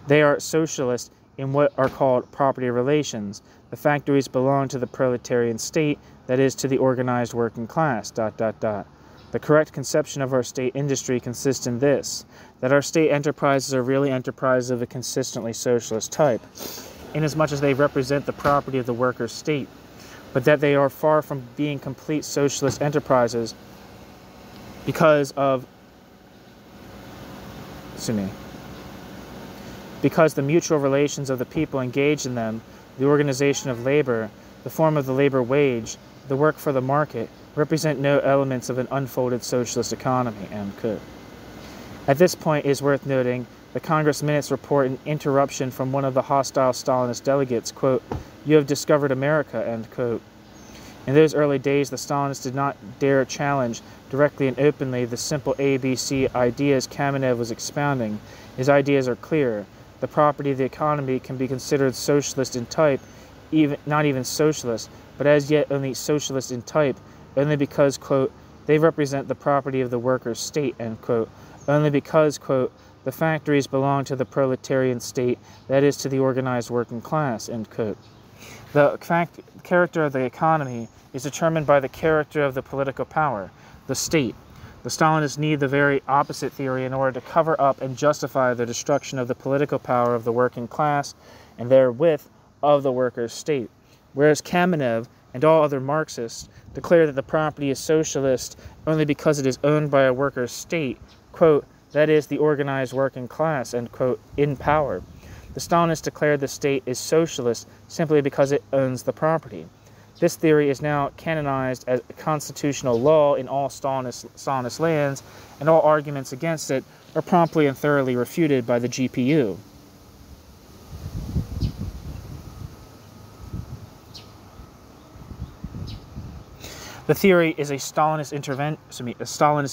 They are socialist in what are called property relations. The factories belong to the proletarian state, that is, to the organized working class, ... The correct conception of our state industry consists in this, that our state enterprises are really enterprises of a consistently socialist type, inasmuch as they represent the property of the workers' state, but that they are far from being complete socialist enterprises because the mutual relations of the people engaged in them, the organization of labor, the form of the labor wage, the work for the market, represent no elements of an unfolded socialist economy." End quote. At this point, it is worth noting the Congress minutes report an interruption from one of the hostile Stalinist delegates, quote, "You have discovered America," end quote. In those early days, the Stalinists did not dare challenge directly and openly the simple ABC ideas Kamenev was expounding. His ideas are clear. The property of the economy can be considered socialist in type, not even socialist, but as yet only socialist in type, only because, quote, they represent the property of the workers' state, end quote, only because, quote, the factories belong to the proletarian state, that is, to the organized working class, end quote. The character of the economy is determined by the character of the political power, the state. The Stalinists need the very opposite theory in order to cover up and justify the destruction of the political power of the working class and therewith of the workers' state, whereas Kamenev and all other Marxists declare that the property is socialist only because it is owned by a workers' state, quote, that is, the organized working class, end quote, in power. The Stalinists declare the state is socialist simply because it owns the property. This theory is now canonized as a constitutional law in all Stalinist lands, and all arguments against it are promptly and thoroughly refuted by the GPU. The theory is a Stalinist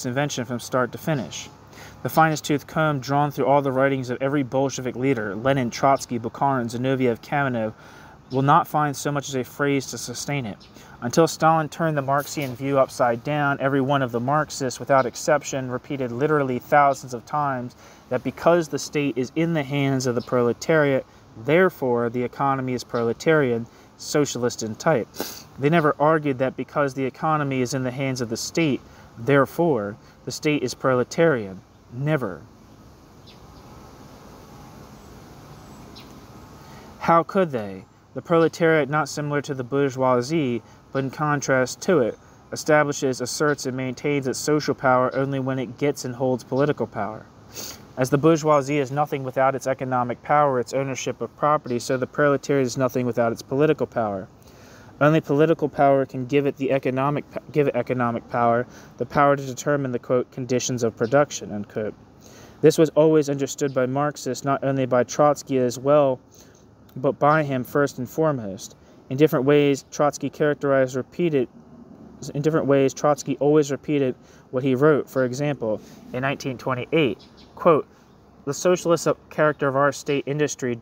invention from start to finish. The finest tooth comb drawn through all the writings of every Bolshevik leader, Lenin, Trotsky, Bukharin, Zinoviev, Kamenev, will not find so much as a phrase to sustain it. Until Stalin turned the Marxian view upside down, every one of the Marxists, without exception, repeated literally thousands of times that because the state is in the hands of the proletariat, therefore the economy is proletarian, socialist in type. They never argued that because the economy is in the hands of the state, therefore the state is proletarian. Never. How could they? The proletariat, not similar to the bourgeoisie, but in contrast to it, establishes, asserts, and maintains its social power only when it gets and holds political power. As the bourgeoisie is nothing without its economic power, its ownership of property, so the proletariat is nothing without its political power. Only political power can give it economic power, the power to determine the, quote, conditions of production, unquote. This was always understood by Marxists, not only by Trotsky as well, but by him first and foremost. In different ways, Trotsky always repeated what he wrote. For example, in 1928, quote, "The socialist character of our state industry, ...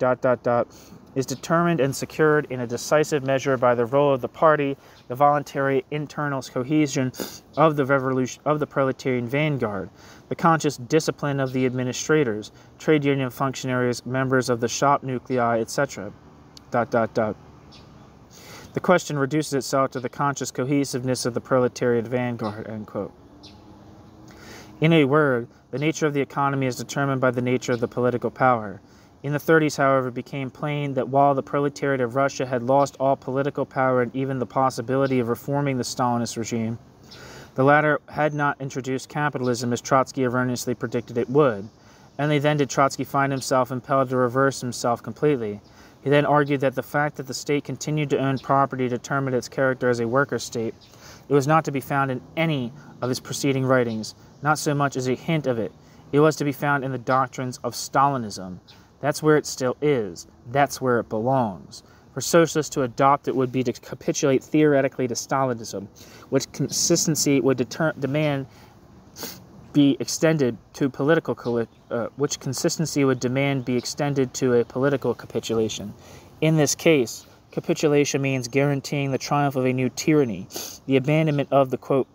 is determined and secured in a decisive measure by the role of the party, the voluntary internal cohesion of the proletarian vanguard, the conscious discipline of the administrators, trade union functionaries, members of the shop nuclei, etc. ... The question reduces itself to the conscious cohesiveness of the proletarian vanguard," end quote. In a word, the nature of the economy is determined by the nature of the political power. In the 30s, however, it became plain that while the proletariat of Russia had lost all political power and even the possibility of reforming the Stalinist regime, the latter had not introduced capitalism as Trotsky erroneously predicted it would. Only then did Trotsky find himself impelled to reverse himself completely. He then argued that the fact that the state continued to own property determined its character as a worker state. It was not to be found in any of his preceding writings, not so much as a hint of it. It was to be found in the doctrines of Stalinism. That's where it still is. That's where it belongs. For socialists to adopt it would be to capitulate theoretically to Stalinism, which consistency would demand be extended to political a political capitulation. In this case, capitulation means guaranteeing the triumph of a new tyranny, the abandonment of the, quote,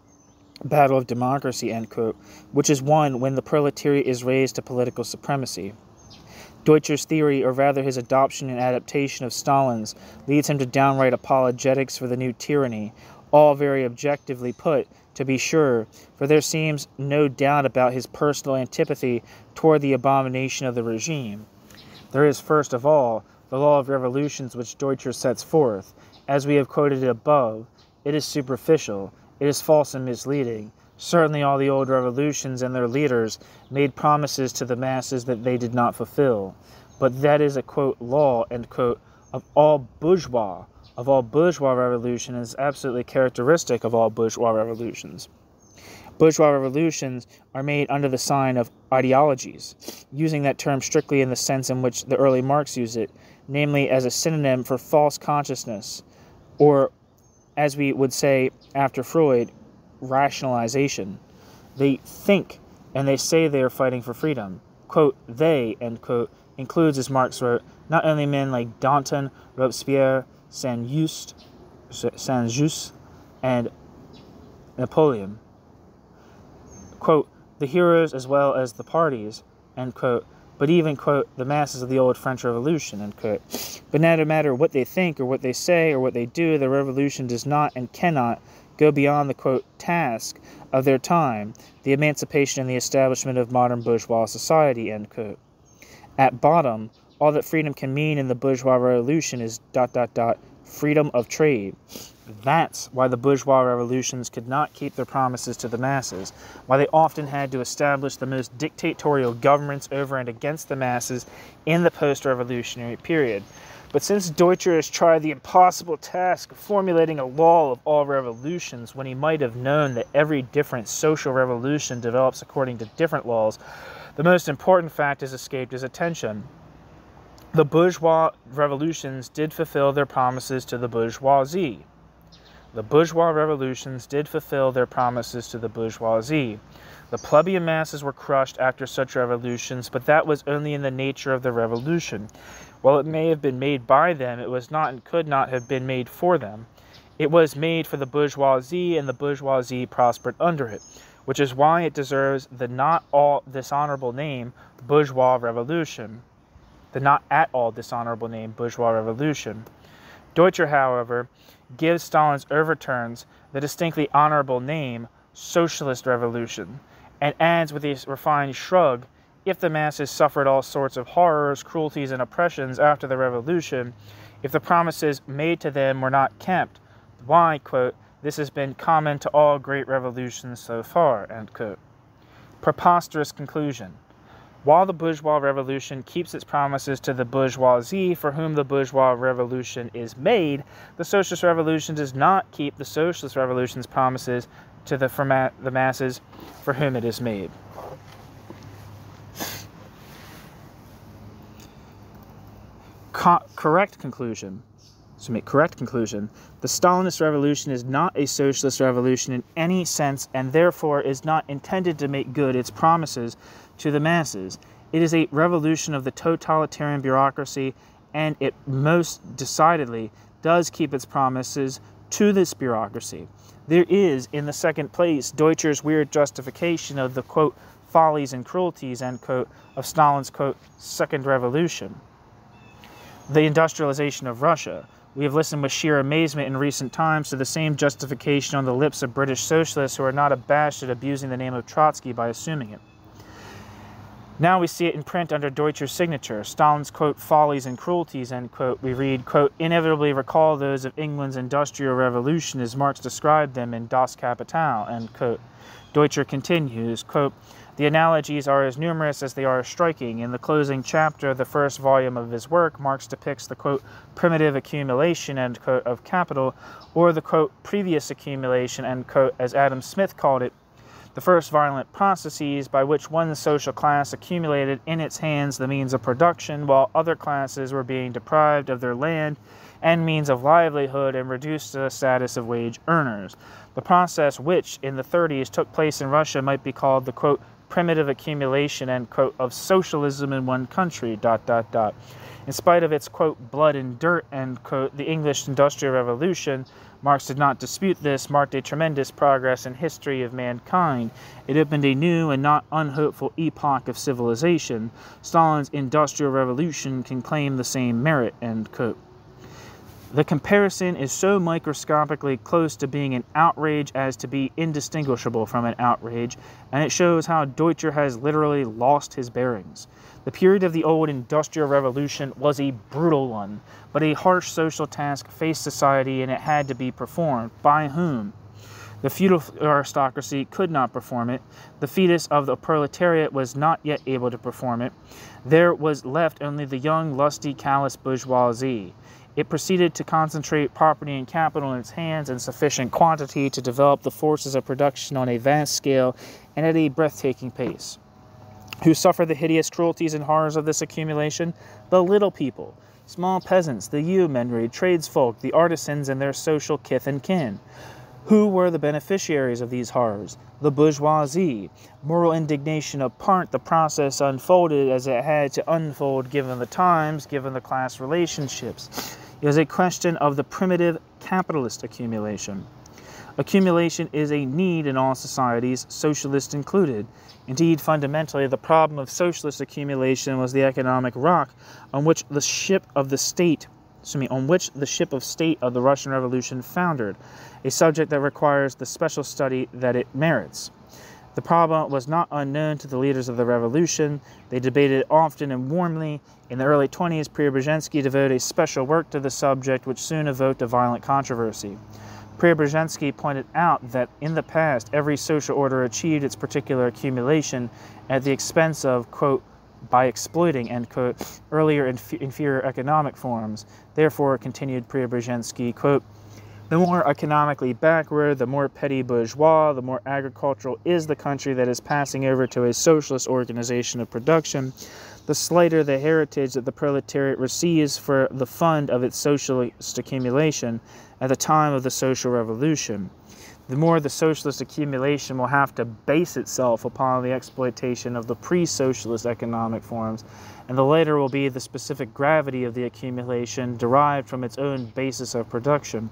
battle of democracy, end quote, which is won when the proletariat is raised to political supremacy. Deutscher's theory, or rather his adoption and adaptation of Stalin's, leads him to downright apologetics for the new tyranny, all very objectively put, to be sure, for there seems no doubt about his personal antipathy toward the abomination of the regime. There is, first of all, the law of revolutions which Deutscher sets forth. As we have quoted it above, it is superficial, it is false and misleading. Certainly all the old revolutions and their leaders made promises to the masses that they did not fulfill. But that is a, quote, law, end quote, of all bourgeois revolution, and is absolutely characteristic of all bourgeois revolutions. Bourgeois revolutions are made under the sign of ideologies, using that term strictly in the sense in which the early Marx used it, namely as a synonym for false consciousness, or, as we would say after Freud, rationalization. They think and they say they are fighting for freedom. Quote, they, end quote, includes, as Marx wrote, not only men like Danton, Robespierre, Saint-Just, and Napoleon. Quote, the heroes as well as the parties, end quote, but even, quote, the masses of the old French Revolution, end quote. But no matter what they think or what they say or what they do, the revolution does not and cannot go beyond the, quote, task of their time, the emancipation and the establishment of modern bourgeois society, end quote. At bottom, all that freedom can mean in the bourgeois revolution is ... freedom of trade. That's why the bourgeois revolutions could not keep their promises to the masses, why they often had to establish the most dictatorial governments over and against the masses in the post-revolutionary period. But since Deutscher has tried the impossible task of formulating a law of all revolutions when he might have known that every different social revolution develops according to different laws, the most important fact has escaped his attention. The bourgeois revolutions did fulfill their promises to the bourgeoisie. The bourgeois revolutions did fulfill their promises to the bourgeoisie. The plebeian masses were crushed after such revolutions, but that was only in the nature of the revolution. While it may have been made by them, it was not and could not have been made for them. It was made for the bourgeoisie, and the bourgeoisie prospered under it, which is why it deserves the not all dishonorable name bourgeois revolution. The not at all dishonorable name bourgeois revolution. Deutscher, however, gives Stalin's overturns the distinctly honorable name socialist revolution, and adds with a refined shrug, if the masses suffered all sorts of horrors, cruelties, and oppressions after the revolution, if the promises made to them were not kept, why, quote, this has been common to all great revolutions so far, end quote. Preposterous conclusion. While the bourgeois revolution keeps its promises to the bourgeoisie for whom the bourgeois revolution is made, the socialist revolution does not keep the socialist revolution's promises to the masses for whom it is made. Correct conclusion. To make correct conclusion, the Stalinist revolution is not a socialist revolution in any sense, and therefore is not intended to make good its promises to the masses. It is a revolution of the totalitarian bureaucracy, and it most decidedly does keep its promises to this bureaucracy. There is, in the second place, Deutscher's weird justification of the, quote, follies and cruelties, end quote, of Stalin's, quote, second revolution. The industrialization of Russia. We have listened with sheer amazement in recent times to the same justification on the lips of British socialists who are not abashed at abusing the name of Trotsky by assuming it. Now we see it in print under Deutscher's signature. Stalin's, quote, follies and cruelties, end quote. We read, quote, inevitably recall those of England's Industrial Revolution as Marx described them in Das Kapital, end quote. Deutscher continues, quote, the analogies are as numerous as they are striking. In the closing chapter of the first volume of his work, Marx depicts the, quote, primitive accumulation, end quote, of capital, or the, quote, previous accumulation, end quote, as Adam Smith called it, the first violent processes by which one social class accumulated in its hands the means of production, while other classes were being deprived of their land and means of livelihood and reduced to the status of wage earners. The process which, in the 30s, took place in Russia might be called the, quote, primitive accumulation, end quote, of socialism in one country, ... In spite of its, quote, blood and dirt, end quote, the English Industrial Revolution, Marx did not dispute this, marked a tremendous progress in history of mankind. It opened a new and not unhopeful epoch of civilization. Stalin's Industrial Revolution can claim the same merit, end quote. The comparison is so microscopically close to being an outrage as to be indistinguishable from an outrage, and it shows how Deutscher has literally lost his bearings. The period of the old Industrial Revolution was a brutal one, but a harsh social task faced society, and it had to be performed. By whom? The feudal aristocracy could not perform it. The fetus of the proletariat was not yet able to perform it. There was left only the young, lusty, callous bourgeoisie. It proceeded to concentrate property and capital in its hands in sufficient quantity to develop the forces of production on a vast scale and at a breathtaking pace. Who suffered the hideous cruelties and horrors of this accumulation? The little people, small peasants, the yeomanry, tradesfolk, the artisans, and their social kith and kin. Who were the beneficiaries of these horrors? The bourgeoisie. Moral indignation apart, the process unfolded as it had to unfold given the times, given the class relationships. It was a question of the primitive capitalist accumulation. Accumulation is a need in all societies, socialist included. Indeed, fundamentally, the problem of socialist accumulation was the economic rock on which the ship of state of the Russian Revolution foundered, a subject that requires the special study that it merits. The problem was not unknown to the leaders of the revolution. They debated it often and warmly. In the early 20s, Preobrazhensky devoted a special work to the subject, which soon evoked a violent controversy. Preobrazhensky pointed out that in the past, every social order achieved its particular accumulation at the expense of, quote, by exploiting, end quote, earlier inferior economic forms. Therefore, continued Preobrazhensky, quote, the more economically backward, the more petty bourgeois, the more agricultural is the country that is passing over to a socialist organization of production, the slighter the heritage that the proletariat receives for the fund of its socialist accumulation at the time of the social revolution. The more the socialist accumulation will have to base itself upon the exploitation of the pre-socialist economic forms, and the later will be the specific gravity of the accumulation derived from its own basis of production.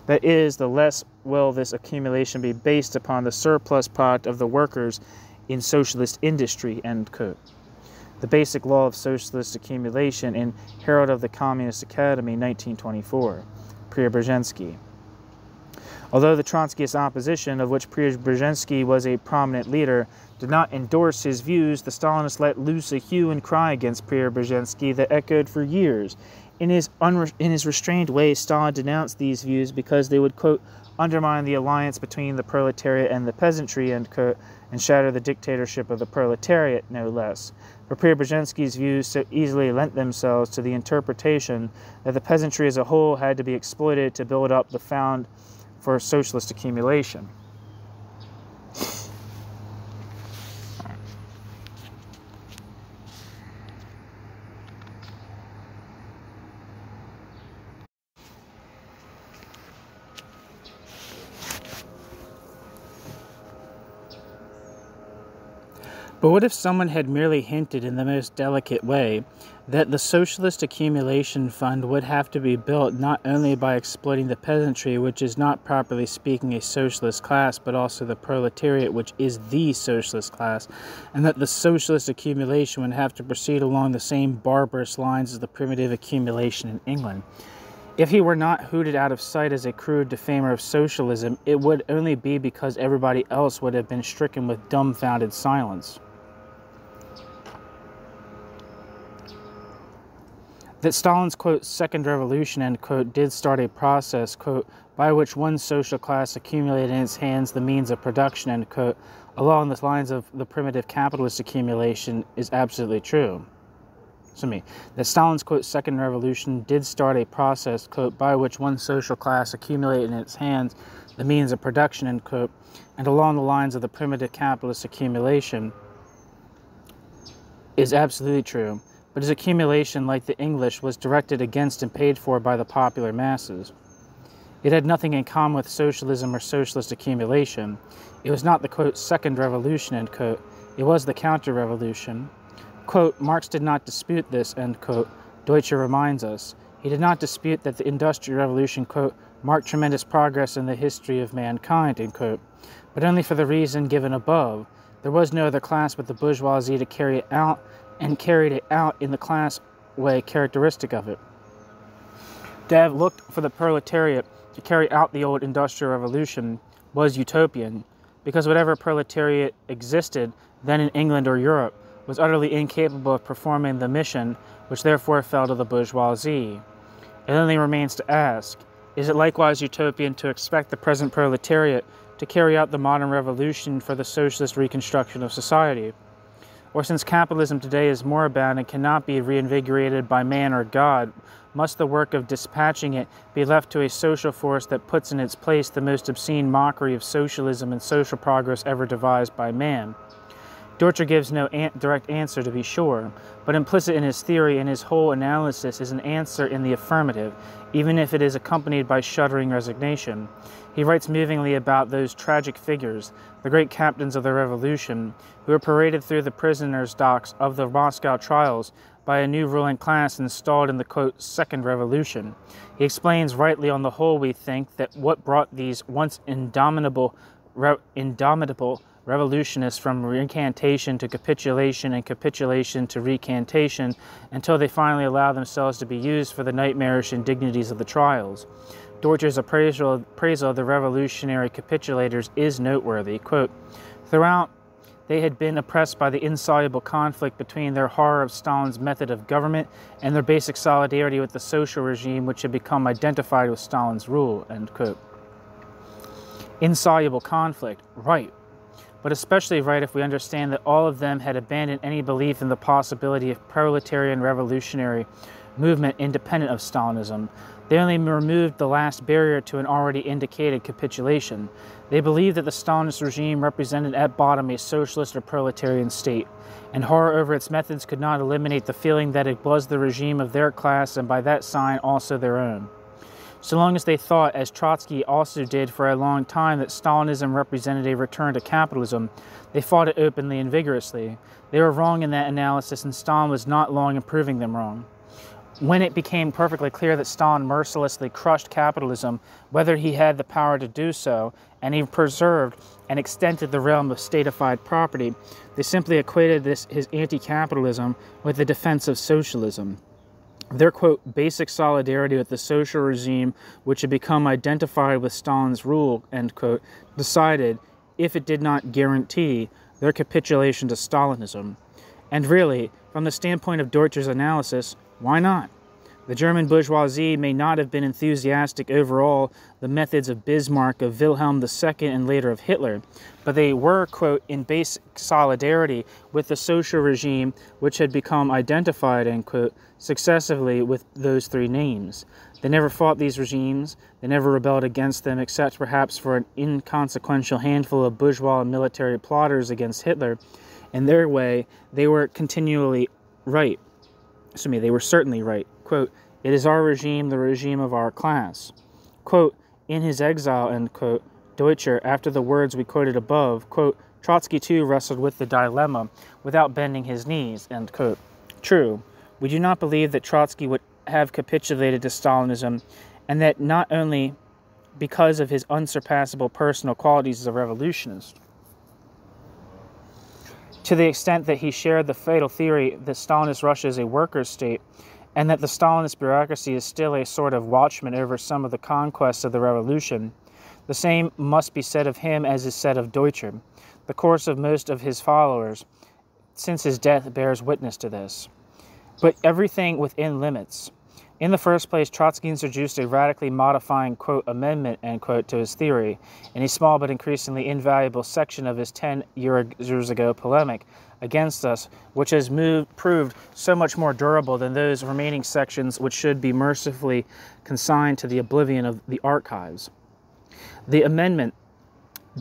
That is, the less will this accumulation be based upon the surplus product of the workers in socialist industry, end quote. The basic law of socialist accumulation in Herald of the Communist Academy, 1924. Preobrazhensky. Although the Trotskyist opposition, of which Preobrazhensky was a prominent leader, did not endorse his views, the Stalinists let loose a hue and cry against Preobrazhensky that echoed for years. In his restrained way, Stalin denounced these views because they would, quote, undermine the alliance between the proletariat and the peasantry, end quote, and shatter the dictatorship of the proletariat, no less. For Preobrazhensky's views so easily lent themselves to the interpretation that the peasantry as a whole had to be exploited to build up the found for socialist accumulation. But what if someone had merely hinted in the most delicate way that the socialist accumulation fund would have to be built not only by exploiting the peasantry, which is not properly speaking a socialist class, but also the proletariat, which is the socialist class, and that the socialist accumulation would have to proceed along the same barbarous lines as the primitive accumulation in England? If he were not hooted out of sight as a crude defamer of socialism, it would only be because everybody else would have been stricken with dumbfounded silence. that Stalin's, quote, second revolution, end quote, did start a process, quote, by which one social class accumulated in its hands the means of production, end quote, along the lines of the primitive capitalist accumulation is absolutely true. That Stalin's, quote, second revolution did start a process, quote, by which one social class accumulated in its hands the means of production, end quote, and along the lines of the primitive capitalist accumulation is absolutely true, but his accumulation, like the English, was directed against and paid for by the popular masses. It had nothing in common with socialism or socialist accumulation. It was not the, quote, second revolution, end quote. It was the counter-revolution. Quote, Marx did not dispute this, end quote. Deutscher reminds us. He did not dispute that the Industrial Revolution, quote, marked tremendous progress in the history of mankind, end quote, but only for the reason given above. There was no other class but the bourgeoisie to carry it out, and carried it out in the class way characteristic of it. To have looked for the proletariat to carry out the old Industrial Revolution was utopian, because whatever proletariat existed then in England or Europe was utterly incapable of performing the mission, which therefore fell to the bourgeoisie. It only remains to ask, is it likewise utopian to expect the present proletariat to carry out the modern revolution for the socialist reconstruction of society? Or since capitalism today is moribund and cannot be reinvigorated by man or God, must the work of dispatching it be left to a social force that puts in its place the most obscene mockery of socialism and social progress ever devised by man? Deutscher gives no direct answer, to be sure, but implicit in his theory and his whole analysis is an answer in the affirmative, even if it is accompanied by shuddering resignation. He writes movingly about those tragic figures, the great captains of the revolution, who were paraded through the prisoners' docks of the Moscow trials by a new ruling class installed in the, quote, second revolution. He explains rightly, on the whole, we think, that what brought these once indomitable revolutionists from recantation to capitulation and capitulation to recantation until they finally allow themselves to be used for the nightmarish indignities of the trials. Deutscher's appraisal of the revolutionary capitulators is noteworthy. Quote, throughout, they had been oppressed by the insoluble conflict between their horror of Stalin's method of government and their basic solidarity with the social regime which had become identified with Stalin's rule, end quote. Insoluble conflict, right. But especially right if we understand that all of them had abandoned any belief in the possibility of proletarian revolutionary movement independent of Stalinism. They only removed the last barrier to an already indicated capitulation. They believed that the Stalinist regime represented at bottom a socialist or proletarian state, and horror over its methods could not eliminate the feeling that it was the regime of their class and by that sign also their own. So long as they thought, as Trotsky also did for a long time, that Stalinism represented a return to capitalism, they fought it openly and vigorously. They were wrong in that analysis, and Stalin was not long in proving them wrong. When it became perfectly clear that Stalin mercilessly crushed capitalism, whether he had the power to do so, and he preserved and extended the realm of statified property, they simply equated his anti-capitalism with the defense of socialism. Their, quote, basic solidarity with the social regime which had become identified with Stalin's rule, end quote, decided, if it did not guarantee, their capitulation to Stalinism. And really, from the standpoint of Deutscher's analysis, why not? The German bourgeoisie may not have been enthusiastic overall the methods of Bismarck, of Wilhelm II, and later of Hitler, but they were, quote, in basic solidarity with the social regime which had become identified, end quote, successively with those three names. They never fought these regimes, they never rebelled against them, except perhaps for an inconsequential handful of bourgeois and military plotters against Hitler. In their way, they were continually right. They were certainly right. Quote, it is our regime, the regime of our class. Quote, in his exile, end quote, Deutscher, after the words we quoted above, quote, Trotsky too wrestled with the dilemma without bending his knees, end quote. True, we do not believe that Trotsky would have capitulated to Stalinism, and that not only because of his unsurpassable personal qualities as a revolutionist. To the extent that he shared the fatal theory that Stalinist Russia is a workers' state, and that the Stalinist bureaucracy is still a sort of watchman over some of the conquests of the revolution, the same must be said of him as is said of Deutscher. The course of most of his followers, since his death, bears witness to this. But everything within limits. In the first place, Trotsky introduced a radically modifying, quote, amendment, end quote, to his theory in a small but increasingly invaluable section of his 10 years ago polemic against us, which has proved so much more durable than those remaining sections which should be mercifully consigned to the oblivion of the archives. The amendment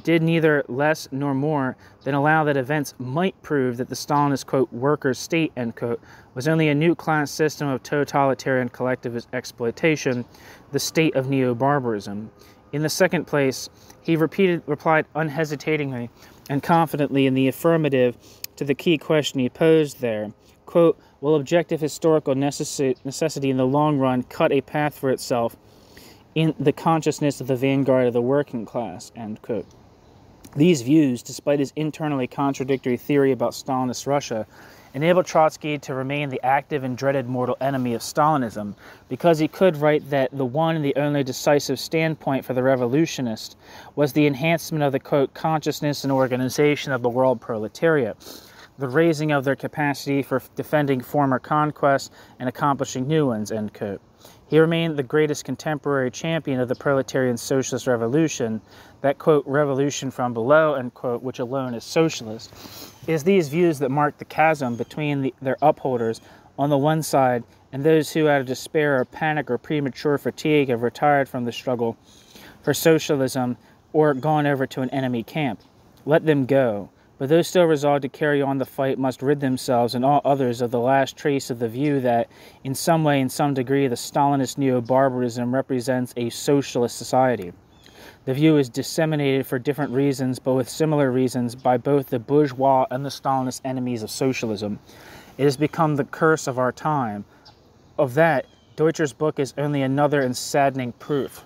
did neither less nor more than allow that events might prove that the Stalinist, quote, workers' state, end quote, was only a new class system of totalitarian collectivist exploitation, the state of neo-barbarism. In the second place, he replied unhesitatingly and confidently in the affirmative to the key question he posed there, quote, will objective historical necessity in the long run cut a path for itself in the consciousness of the vanguard of the working class, end quote. These views, despite his internally contradictory theory about Stalinist Russia, enabled Trotsky to remain the active and dreaded mortal enemy of Stalinism, because he could write that the one and the only decisive standpoint for the revolutionist was the enhancement of the, quote, consciousness and organization of the world proletariat, the raising of their capacity for defending former conquests and accomplishing new ones, end quote. He remained the greatest contemporary champion of the proletarian socialist revolution, that, quote, revolution from below, end quote, which alone is socialist. It is these views that mark the chasm between their upholders on the one side and those who, out of despair or panic or premature fatigue, have retired from the struggle for socialism or gone over to an enemy camp. Let them go. But those still resolved to carry on the fight must rid themselves and all others of the last trace of the view that, in some way, in some degree, the Stalinist neo-barbarism represents a socialist society. The view is disseminated for different reasons, but with similar reasons, by both the bourgeois and the Stalinist enemies of socialism. It has become the curse of our time. Of that, Deutscher's book is only another and saddening proof.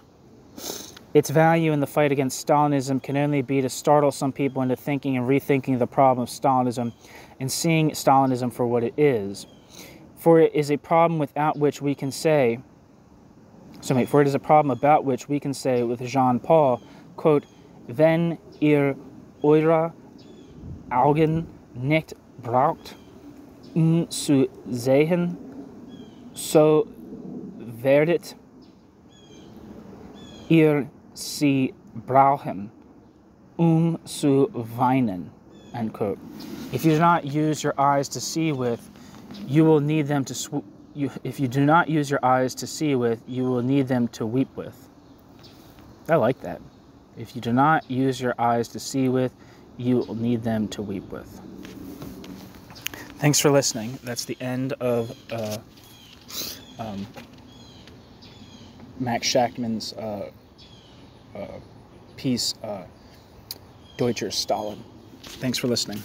Its value in the fight against Stalinism can only be to startle some people into thinking and rethinking the problem of Stalinism and seeing Stalinism for what it is. For it is a problem without which we can say, for it is a problem about which we can say with Jean-Paul, quote, wenn ihr eure Augen nicht braucht, zu sehen, so werdet ihr sie brauchen, zu weinen, end quote. If you do not use your eyes to see with, you will need them to if you do not use your eyes to see with, you will need them to weep with. I like that. If you do not use your eyes to see with, you will need them to weep with. Thanks for listening. That's the end of Max Shachtman's piece, Deutscher Stalin. Thanks for listening.